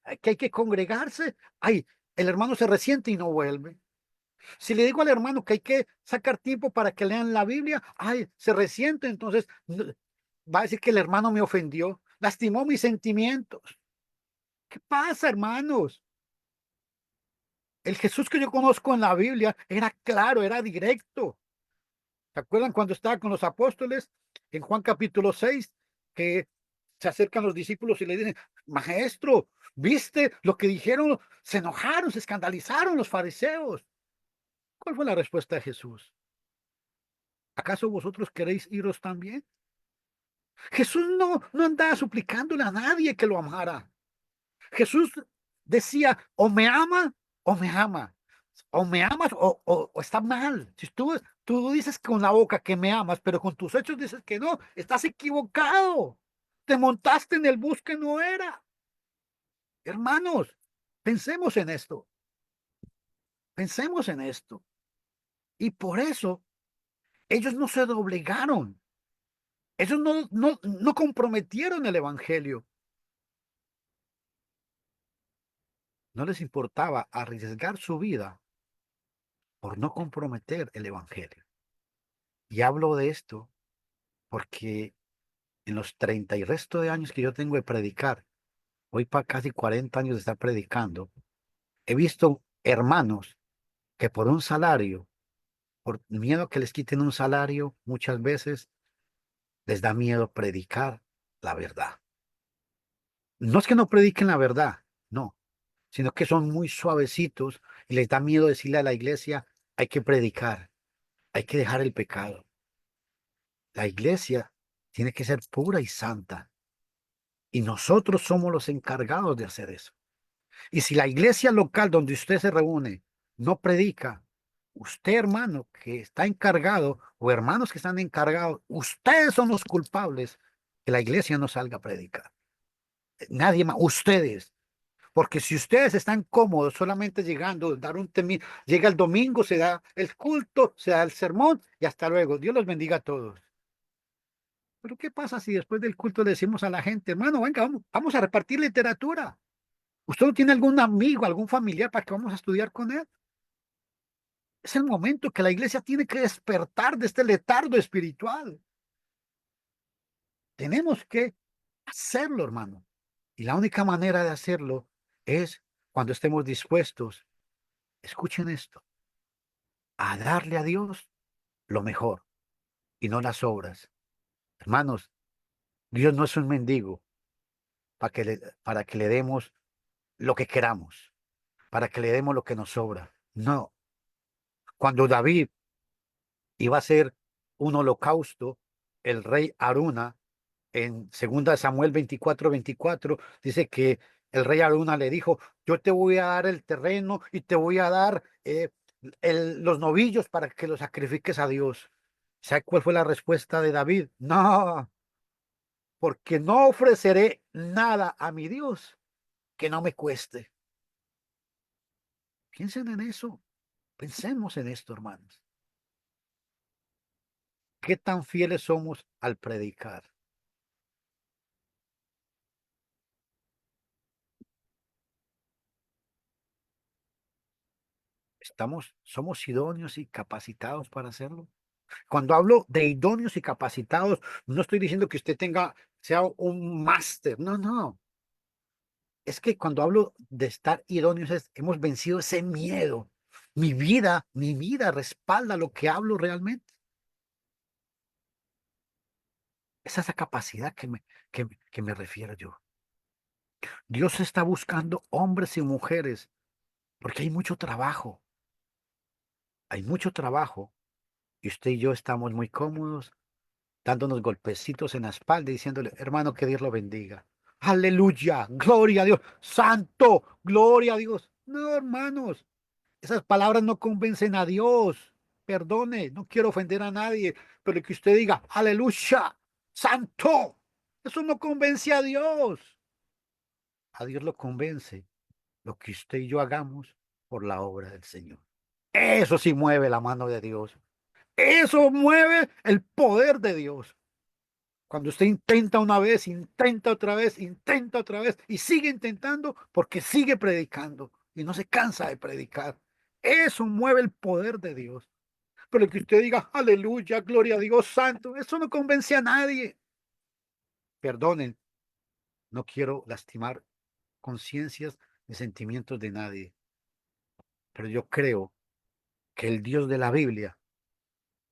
hay que congregarse, el hermano se resiente y no vuelve. Si le digo al hermano que hay que sacar tiempo para que lean la Biblia, se resiente, entonces va a decir que el hermano me ofendió, lastimó mis sentimientos. ¿Qué pasa, hermanos? El Jesús que yo conozco en la Biblia era claro, era directo. ¿Se acuerdan cuando estaba con los apóstoles en Juan capítulo 6? Que se acercan los discípulos y le dicen, maestro, ¿viste lo que dijeron? Se enojaron, se escandalizaron los fariseos. ¿Cuál fue la respuesta de Jesús? ¿Acaso vosotros queréis iros también? Jesús no andaba suplicándole a nadie que lo amara. Jesús decía, o me ama o me ama. O me amas o está mal. Si tú dices con la boca que me amas, pero con tus hechos dices que no, estás equivocado. Te montaste en el bus que no era. Hermanos, pensemos en esto. Pensemos en esto. Y por eso ellos no se doblegaron. Ellos no comprometieron el evangelio. No les importaba arriesgar su vida por no comprometer el evangelio. Y hablo de esto porque en los 30 y resto de años que yo tengo de predicar, voy para casi 40 años de estar predicando, he visto hermanos que por un salario, por miedo a que les quiten un salario, muchas veces les da miedo predicar la verdad. No es que no prediquen la verdad, no, sino que son muy suavecitos y les da miedo decirle a la iglesia, hay que predicar, hay que dejar el pecado. La iglesia tiene que ser pura y santa. Y nosotros somos los encargados de hacer eso. Y si la iglesia local donde usted se reúne no predica, usted, hermano, que está encargado, o hermanos que están encargados, ustedes son los culpables que la iglesia no salga a predicar. Nadie más, ustedes. Porque si ustedes están cómodos solamente llegando, dar un llega el domingo, se da el culto, se da el sermón y hasta luego. Dios los bendiga a todos. Pero ¿qué pasa si después del culto le decimos a la gente, hermano, venga, vamos a repartir literatura? ¿Usted no tiene algún amigo, algún familiar para que vamos a estudiar con él? Es el momento que la iglesia tiene que despertar de este letargo espiritual. Tenemos que hacerlo, hermano. Y la única manera de hacerlo es cuando estemos dispuestos, escuchen esto, a darle a Dios lo mejor y no las obras. Hermanos, Dios no es un mendigo para que le demos lo que queramos, para que le demos lo que nos sobra. No. Cuando David iba a hacer un holocausto, el rey Aruna, en 2 Samuel 24:24, dice que el rey Aruna le dijo, yo te voy a dar el terreno y te voy a dar los novillos para que los sacrifiques a Dios. ¿Sabe cuál fue la respuesta de David? No, porque no ofreceré nada a mi Dios que no me cueste. Piensen en eso. Pensemos en esto, hermanos. ¿Qué tan fieles somos al predicar? Somos idóneos y capacitados para hacerlo. Cuando hablo de idóneos y capacitados, no estoy diciendo que usted sea un máster. No, no. Es que cuando hablo de estar idóneos, hemos vencido ese miedo. Mi vida respalda lo que hablo realmente. Es a esa capacidad que me refiero yo. Dios está buscando hombres y mujeres porque hay mucho trabajo. Hay mucho trabajo y usted y yo estamos muy cómodos dándonos golpecitos en la espalda y diciéndole, hermano, que Dios lo bendiga. Aleluya, gloria a Dios, santo, gloria a Dios. No, hermanos, esas palabras no convencen a Dios. Perdone, no quiero ofender a nadie, pero que usted diga, aleluya, santo, eso no convence a Dios. A Dios lo convence lo que usted y yo hagamos por la obra del Señor. Eso sí mueve la mano de Dios. Eso mueve el poder de Dios. Cuando usted intenta una vez, intenta otra vez y sigue intentando porque sigue predicando y no se cansa de predicar. Eso mueve el poder de Dios. Pero que usted diga, aleluya, gloria a Dios santo, eso no convence a nadie. Perdonen, no quiero lastimar conciencias ni sentimientos de nadie. Pero yo creo que el Dios de la Biblia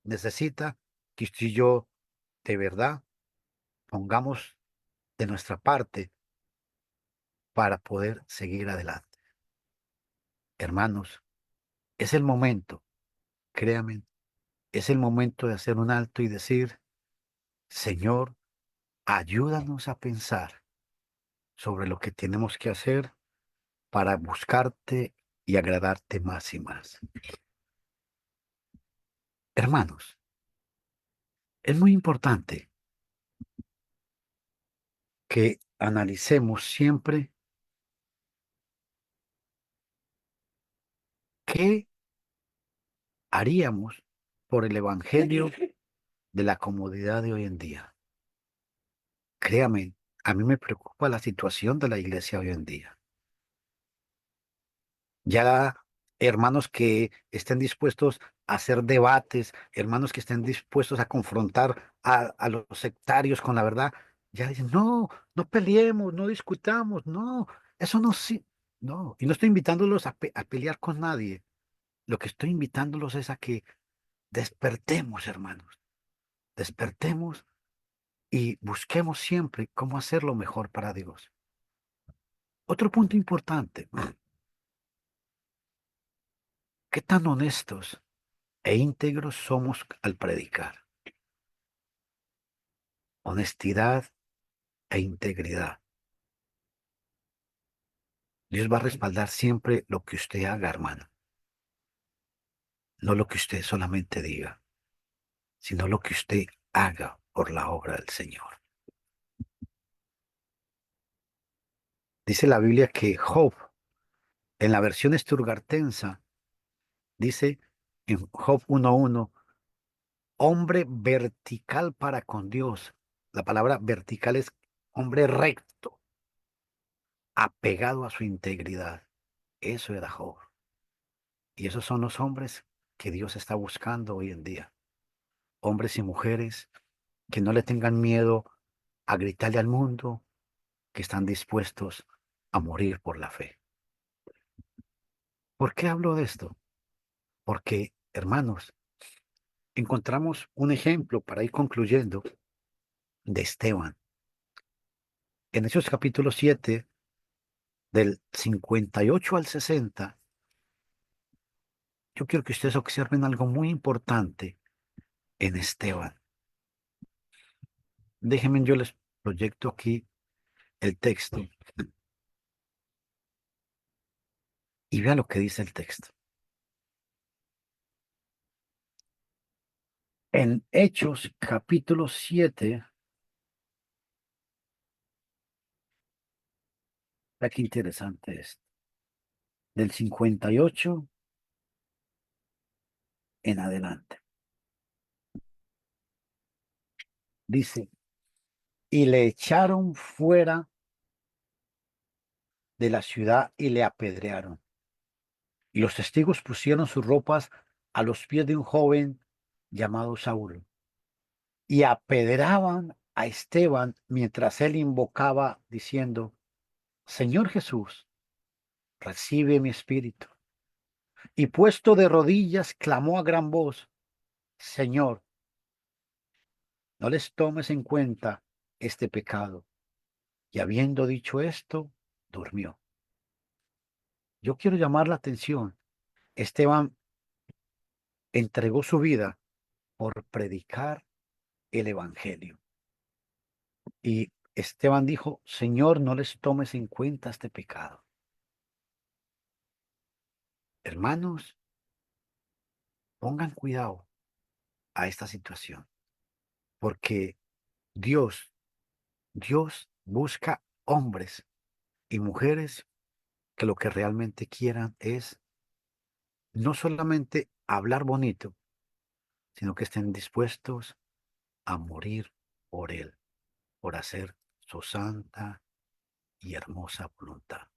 necesita que usted y yo de verdad pongamos de nuestra parte para poder seguir adelante. Hermanos, es el momento, créanme, es el momento de hacer un alto y decir, Señor, ayúdanos a pensar sobre lo que tenemos que hacer para buscarte y agradarte más y más. Hermanos, es muy importante que analicemos siempre qué haríamos por el evangelio de la comodidad de hoy en día. Créame, a mí me preocupa la situación de la iglesia hoy en día. Ya hermanos que estén dispuestos a hacer debates, hermanos que estén dispuestos a confrontar a los sectarios con la verdad, ya dicen, no, no peleemos, no discutamos, no, eso no sí, no. Y no estoy invitándolos a pelear con nadie. Lo que estoy invitándolos es a que despertemos, hermanos, despertemos y busquemos siempre cómo hacer lo mejor para Dios. Otro punto importante, ¿qué tan honestos e íntegros somos al predicar? Honestidad e integridad. Dios va a respaldar siempre lo que usted haga, hermano. No lo que usted solamente diga, sino lo que usted haga por la obra del Señor. Dice la Biblia que Job, en la versión Sturgartensa, dice en Job 1:1, hombre vertical para con Dios. La palabra vertical es hombre recto, apegado a su integridad. Eso era Job. Y esos son los hombres que Dios está buscando hoy en día. Hombres y mujeres que no le tengan miedo a gritarle al mundo, que están dispuestos a morir por la fe. ¿Por qué hablo de esto? Porque, hermanos, encontramos un ejemplo para ir concluyendo de Esteban. En Hechos capítulo 7, del 58 al 60, yo quiero que ustedes observen algo muy importante en Esteban. Déjenme, yo les proyecto aquí el texto y vean lo que dice el texto. En Hechos capítulo 7, vea qué interesante es, del 58 en adelante. Dice, y le echaron fuera de la ciudad y le apedrearon. Y los testigos pusieron sus ropas a los pies de un joven llamado Saulo y apedreaban a Esteban mientras él invocaba diciendo, Señor Jesús, recibe mi espíritu. Y puesto de rodillas, clamó a gran voz, Señor, no les tomes en cuenta este pecado. Y habiendo dicho esto, durmió. Yo quiero llamar la atención. Esteban entregó su vida por predicar el evangelio. Y Esteban dijo, Señor, no les tomes en cuenta este pecado. Hermanos, pongan cuidado a esta situación, porque Dios busca hombres y mujeres que lo que realmente quieran es no solamente hablar bonito, sino que estén dispuestos a morir por Él, por hacer su santa y hermosa voluntad.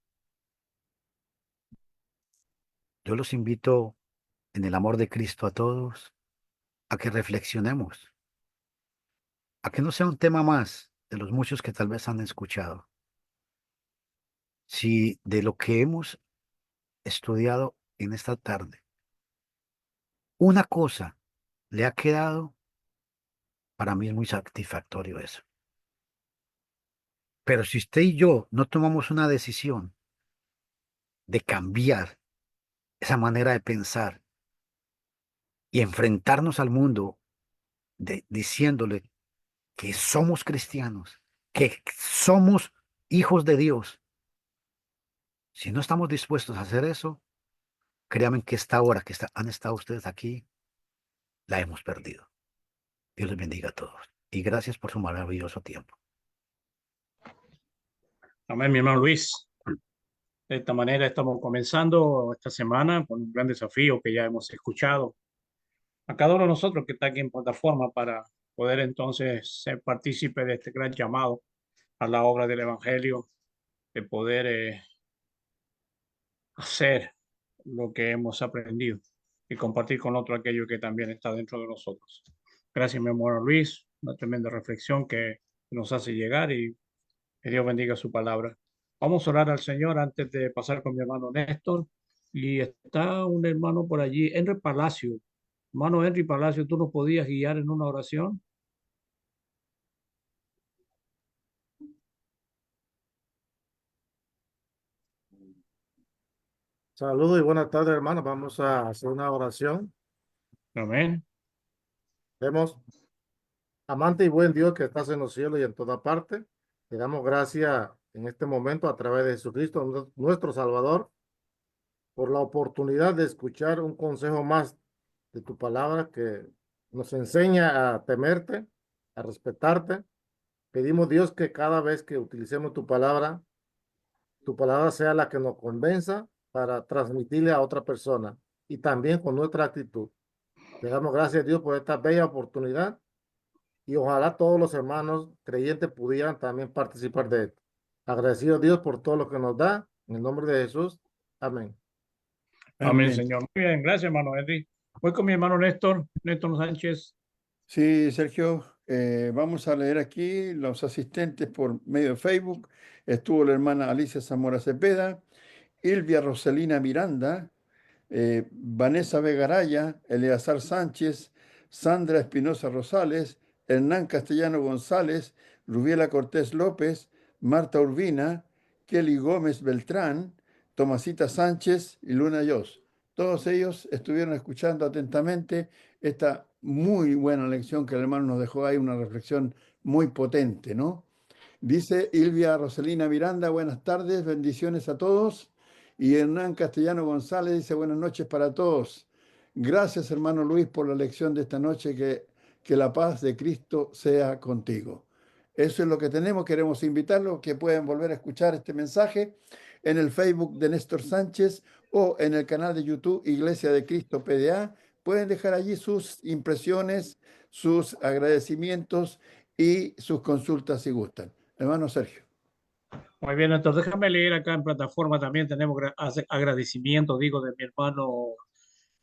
Yo los invito en el amor de Cristo a todos a que reflexionemos, a que no sea un tema más de los muchos que tal vez han escuchado, si de lo que hemos estudiado en esta tarde, una cosa le ha quedado, para mí es muy satisfactorio eso. Pero si usted y yo no tomamos una decisión de cambiar esa manera de pensar y enfrentarnos al mundo diciéndole que somos cristianos, que somos hijos de Dios, si no estamos dispuestos a hacer eso, créanme que esta hora que han estado ustedes aquí, la hemos perdido. Dios les bendiga a todos. Y gracias por su maravilloso tiempo. Amén, mi hermano Luis. De esta manera estamos comenzando esta semana con un gran desafío que ya hemos escuchado a cada uno de nosotros que está aquí en plataforma para poder entonces ser partícipe de este gran llamado a la obra del Evangelio, de poder hacer lo que hemos aprendido y compartir con otro aquello que también está dentro de nosotros. Gracias, mi hermano Luis, una tremenda reflexión que nos hace llegar y que Dios bendiga su palabra. Vamos a orar al Señor antes de pasar con mi hermano Néstor. Y está un hermano por allí, Henry Palacio. Hermano Henry Palacio, ¿tú nos podías guiar en una oración? Saludos y buenas tardes, hermanos. Vamos a hacer una oración. Amén. Vemos, amante y buen Dios que estás en los cielos y en toda parte. Te damos gracias en este momento a través de Jesucristo, nuestro Salvador, por la oportunidad de escuchar un consejo más de tu palabra que nos enseña a temerte, a respetarte. Pedimos, Dios, que cada vez que utilicemos tu palabra, tu palabra sea la que nos convenza para transmitirle a otra persona y también con nuestra actitud. Le damos gracias a Dios por esta bella oportunidad y ojalá todos los hermanos creyentes pudieran también participar de esto. Agradecido a Dios por todo lo que nos da. En el nombre de Jesús. Amén. Amén, Amén. Señor. Muy bien, gracias, hermano Henry. Voy con mi hermano Néstor Sánchez. Sí, Sergio, vamos a leer aquí los asistentes por medio de Facebook. Estuvo la hermana Alicia Zamora Cepeda, Ilvia Roselina Miranda, Vanessa Vegaraya, Eleazar Sánchez, Sandra Espinosa Rosales, Hernán Castellano González, Rubiela Cortés López, Marta Urbina, Kelly Gómez Beltrán, Tomasita Sánchez y Luna Yos. Todos ellos estuvieron escuchando atentamente esta muy buena lección que el hermano nos dejó ahí, una reflexión muy potente, ¿no? Dice Ilvia Roselina Miranda, buenas tardes, bendiciones a todos. Y Hernán Castellano González dice, buenas noches para todos. Gracias, hermano Luis, por la lección de esta noche, que la paz de Cristo sea contigo. Eso es lo que tenemos, queremos invitarlos que pueden volver a escuchar este mensaje en el Facebook de Néstor Sánchez o en el canal de YouTube Iglesia de Cristo PDA. Pueden dejar allí sus impresiones, sus agradecimientos y sus consultas si gustan. Hermano Sergio. Muy bien, entonces déjame leer acá en plataforma también. Tenemos agradecimiento, digo, de mi hermano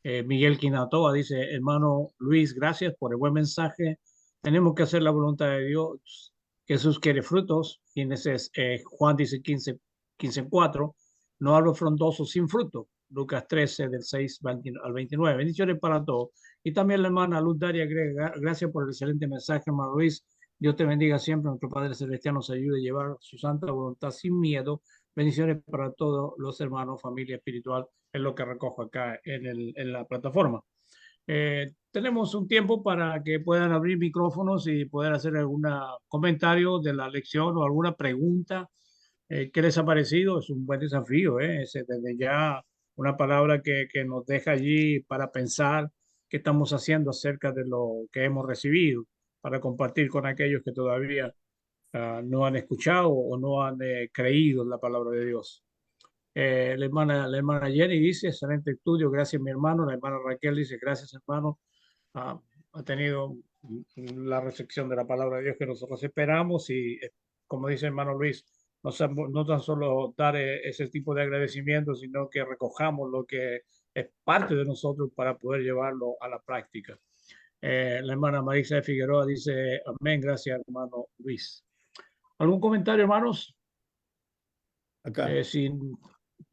Miguel Quinatoa. Dice, hermano Luis, gracias por el buen mensaje. Tenemos que hacer la voluntad de Dios. Jesús quiere frutos. Juan dice 15:4. No hablo frondoso sin fruto. Lucas 13, del 6 al 29. Bendiciones para todos. Y también la hermana Luz Daria agrega, gracias por el excelente mensaje, hermano Luis. Dios te bendiga siempre. Nuestro Padre Celestial nos ayude a llevar su santa voluntad sin miedo. Bendiciones para todos los hermanos, familia espiritual, es lo que recojo acá en la plataforma. Tenemos un tiempo para que puedan abrir micrófonos y poder hacer algún comentario de la lección o alguna pregunta. ¿Qué les ha parecido? Es un buen desafío, desde ya una palabra que nos deja allí para pensar qué estamos haciendo acerca de lo que hemos recibido, para compartir con aquellos que todavía no han escuchado o no han creído en la palabra de Dios. La hermana Jenny dice, excelente estudio, gracias mi hermano. La hermana Raquel dice, gracias hermano. Ha tenido la recepción de la palabra de Dios que nosotros esperamos y como dice hermano Luis, no tan solo dar ese tipo de agradecimiento, sino que recojamos lo que es parte de nosotros para poder llevarlo a la práctica. La hermana Marisa de Figueroa dice, amén, gracias hermano Luis. ¿Algún comentario, hermanos? Acá. Si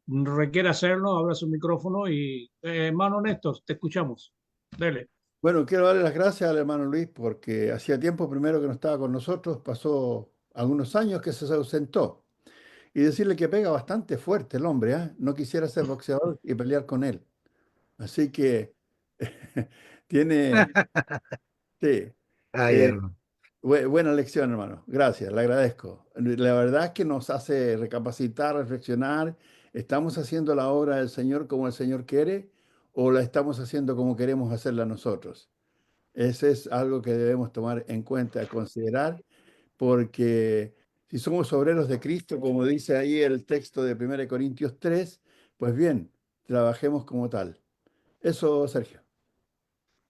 requiere hacerlo, abra su micrófono y hermano Néstor, te escuchamos. Dele. Bueno, quiero darle las gracias al hermano Luis porque hacía tiempo primero que no estaba con nosotros, pasó algunos años que se ausentó. Y decirle que pega bastante fuerte el hombre, ¿eh? No quisiera ser boxeador y pelear con él. Así que tiene, sí, Ay, eh, hermano. buena lección, hermano. Gracias, le agradezco. La verdad es que nos hace recapacitar, reflexionar. ¿Estamos haciendo la obra del Señor como el Señor quiere o la estamos haciendo como queremos hacerla nosotros? Ese es algo que debemos tomar en cuenta, considerar, porque si somos obreros de Cristo, como dice ahí el texto de 1 Corintios 3, pues bien, trabajemos como tal. Eso, Sergio.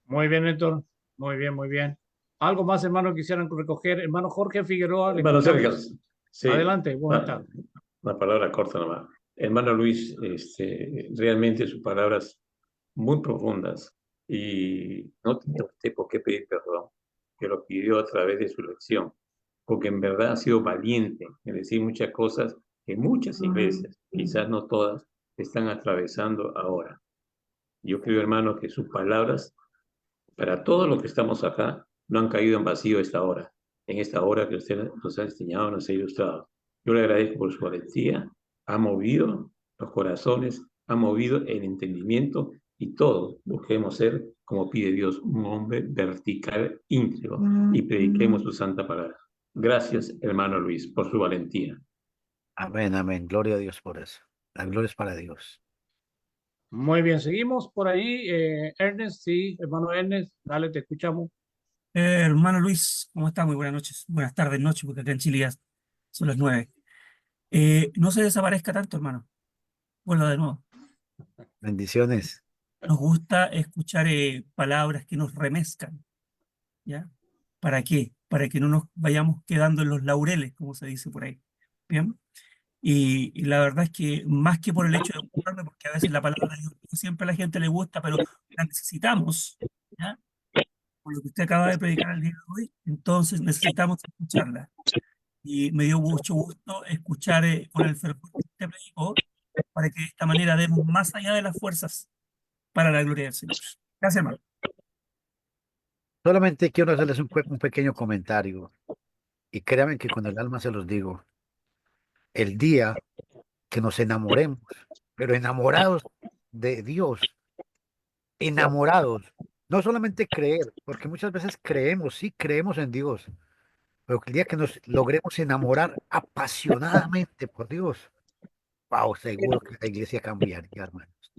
Muy bien, Néstor. Muy bien, muy bien. ¿Algo más, hermano, quisieran recoger? Hermano Jorge Figueroa, le Hermano Sergio, escuchamos. sí, Adelante, buenas una, tardes. una palabra corta nomás. Hermano Luis, realmente sus palabras muy profundas y no tenía usted por qué pedir perdón, que lo pidió a través de su lección, porque en verdad ha sido valiente en decir muchas cosas que muchas iglesias, quizás no todas, están atravesando ahora. Yo creo, hermano, que sus palabras, para todos los que estamos acá, no han caído en vacío en esta hora que usted nos ha enseñado, nos ha ilustrado. Yo le agradezco por su valentía, ha movido los corazones, ha movido el entendimiento y todos busquemos ser, como pide Dios, un hombre vertical, íntegro y prediquemos su santa palabra. Gracias, hermano Luis, por su valentía. Amén, amén. Gloria a Dios por eso. La gloria es para Dios. Muy bien, seguimos por ahí. Ernest, sí, hermano Ernest, dale, te escuchamos. Hermano Luis, ¿cómo está? Muy buenas noches. Buenas tardes, noche, porque acá en Chile ya son las 9. No se desaparezca tanto, hermano. Vuelva de nuevo. Bendiciones. Nos gusta escuchar palabras que nos remezcan, ¿ya? ¿Para qué? Para que no nos vayamos quedando en los laureles, como se dice por ahí. ¿Bien? Y la verdad es que más que por el hecho de gustarme, porque a veces la palabra de Dios no siempre a la gente le gusta, pero la necesitamos, ¿ya? Por lo que usted acaba de predicar el día de hoy, entonces necesitamos escucharla. Y me dio mucho gusto escuchar con el fervor que usted predicó, para que de esta manera demos más allá de las fuerzas para la gloria del Señor. Gracias, hermano. Solamente quiero hacerles un pequeño comentario. Y créanme que con el alma se los digo. El día que nos enamoremos, pero enamorados de Dios, enamorados, no solamente creer, porque muchas veces creemos, sí creemos en Dios, pero el día que nos logremos enamorar apasionadamente por Dios, wow, seguro que la iglesia cambiaría, hermanos.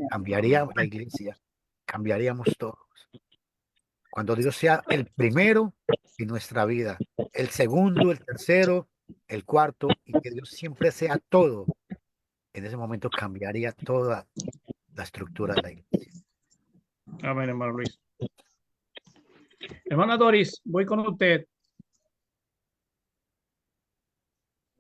Cambiaría la iglesia, cambiaríamos todos. Cuando Dios sea el primero en nuestra vida, el segundo, el tercero, el cuarto, y que Dios siempre sea todo, en ese momento cambiaría toda la estructura de la iglesia. Amén, hermano Luis. Hermana Doris, voy con usted.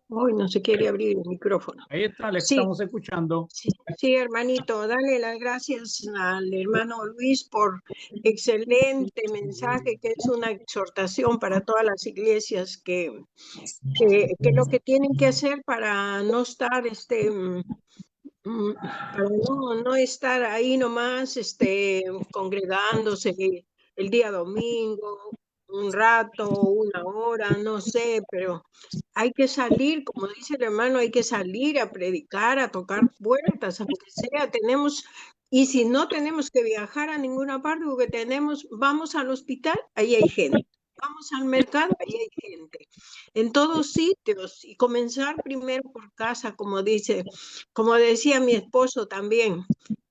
Hoy no se quiere abrir el micrófono. Ahí está, le Sí. estamos escuchando. Sí, hermanito, dale las gracias al hermano Luis por excelente mensaje, que es una exhortación para todas las iglesias que lo que tienen que hacer para no estar para no estar ahí nomás congregándose el día domingo, un rato, una hora, no sé, pero hay que salir, como dice el hermano, hay que salir a predicar, a tocar puertas, aunque sea, y si no tenemos que viajar a ninguna parte, porque vamos al hospital, ahí hay gente. Vamos al mercado, ahí hay gente. En todos sitios, y comenzar primero por casa, como decía mi esposo también.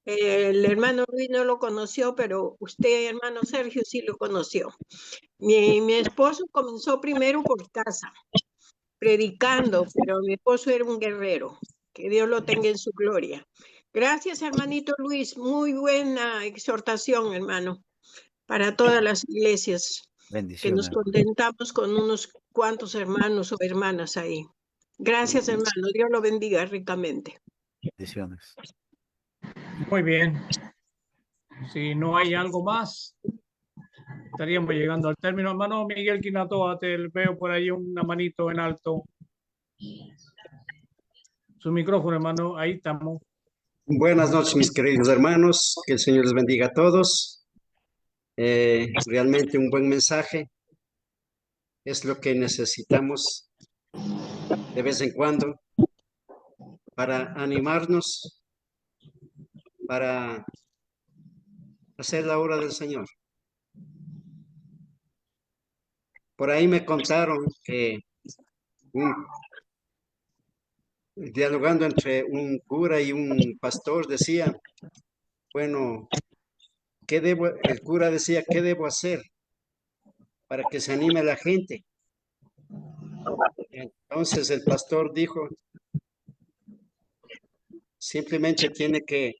El hermano Luis no lo conoció, pero usted, hermano Sergio, sí lo conoció. Mi esposo comenzó primero por casa, predicando, pero mi esposo era un guerrero. Que Dios lo tenga en su gloria. Gracias, hermanito Luis. Muy buena exhortación, hermano, para todas las iglesias. Que nos Bendiciones. contentamos con unos cuantos hermanos o hermanas ahí. Gracias, hermano. Dios lo bendiga ricamente. Bendiciones. Muy bien. Si no hay algo más, estaríamos llegando al término. Hermano Miguel Quinatoa, te veo por ahí una manito en alto. Su micrófono, hermano, ahí estamos. Buenas noches, mis queridos hermanos. Que el Señor les bendiga a todos. Realmente un buen mensaje. Es lo que necesitamos de vez en cuando para animarnos, para hacer la obra del Señor. Por ahí me contaron que dialogando entre un cura y un pastor decía, bueno, el cura decía, ¿qué debo hacer para que se anime la gente? Entonces el pastor dijo, simplemente tiene que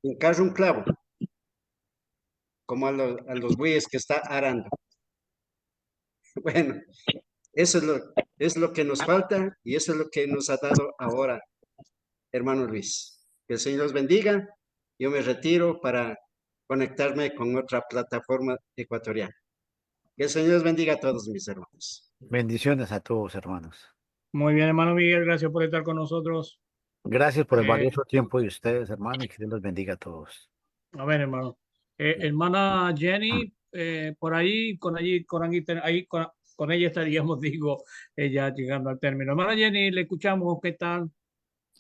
hincar un clavo, como a los bueyes que está arando. Bueno, eso es lo que nos falta y eso es lo que nos ha dado ahora, hermano Luis. Que el Señor los bendiga. Yo me retiro para conectarme con otra plataforma ecuatoriana. Que el Señor los bendiga a todos mis hermanos. Bendiciones a todos, hermanos. Muy bien, hermano Miguel, gracias por estar con nosotros. Gracias por el valioso tiempo de ustedes, hermano, y que Dios los bendiga a todos. A ver, hermano. Hermana Jenny, por ahí, con ella estaríamos, digo, ya llegando al término. Hermana Jenny, le escuchamos, ¿qué tal?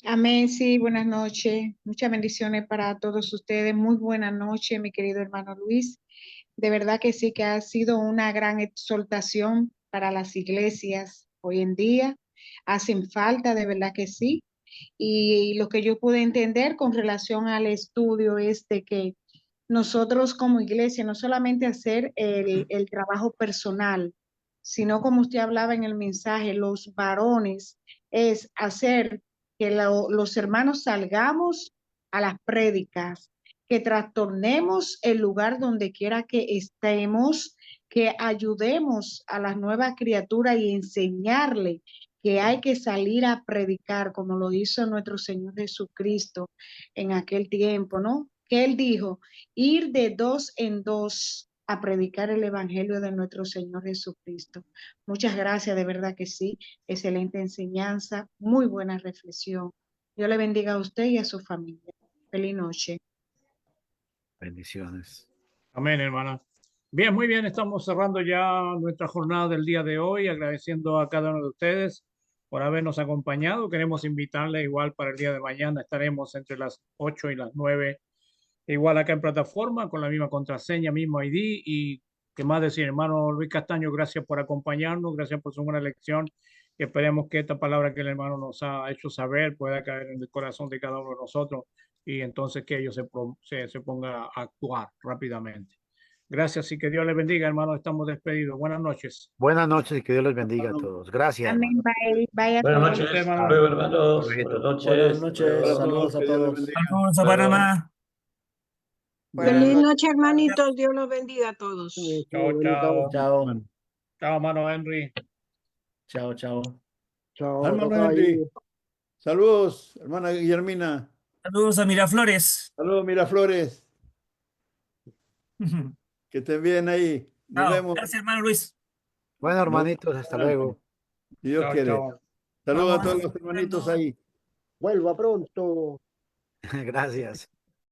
Amén, sí, buenas noches. Muchas bendiciones para todos ustedes. Muy buena noche, mi querido hermano Luis. De verdad que sí, que ha sido una gran exhortación para las iglesias hoy en día. Hacen falta, de verdad que sí. Y lo que yo pude entender con relación al estudio es de que nosotros como iglesia, no solamente hacer el trabajo personal, sino como usted hablaba en el mensaje, los varones, es hacer que los hermanos salgamos a las prédicas, que trastornemos el lugar donde quiera que estemos, que ayudemos a las nuevas criaturas y enseñarle que hay que salir a predicar, como lo hizo nuestro Señor Jesucristo en aquel tiempo, ¿no? Que Él dijo, ir de 2 en 2 a predicar el Evangelio de nuestro Señor Jesucristo. Muchas gracias, de verdad que sí. Excelente enseñanza, muy buena reflexión. Dios le bendiga a usted y a su familia. Feliz noche. Bendiciones. Amén, hermana. Bien, muy bien. Estamos cerrando ya nuestra jornada del día de hoy, agradeciendo a cada uno de ustedes por habernos acompañado. Queremos invitarle igual para el día de mañana. Estaremos entre las 8 y las 9, igual acá en plataforma, con la misma contraseña, mismo ID. Y qué más decir, hermano Luis Castaño, gracias por acompañarnos, gracias por su buena lección. Y esperemos que esta palabra que el hermano nos ha hecho saber pueda caer en el corazón de cada uno de nosotros y entonces que ellos se pongan a actuar rápidamente. Gracias y que Dios les bendiga, hermano. Estamos despedidos. Buenas noches. Buenas noches y que Dios les bendiga a todos. Gracias, Amén. hermano. Bye. Bye a Buenas todos. noches. hermano. Hasta luego, hermanos. Provechito. Buenas noches. Buenas noches, Para saludos a que Dios les todos. bendiga. Saludos a Hasta luego. Panamá. Feliz noche, hermanitos. Dios los bendiga a todos. Chao, chao. Chao, Chao, hermano Henry. chao, chao. Chao, Hermano toca Henry. ahí. Saludos, hermana Guillermina. Saludos a Miraflores. Saludos, Miraflores. Que estén bien ahí. Nos Chao. vemos. Gracias, hermano Luis. Bueno, hermanitos, hasta luego. Si Dios Chao, quiere. chao. Saludos a Vamos todos los hermanitos ahí. Vuelva pronto. Gracias.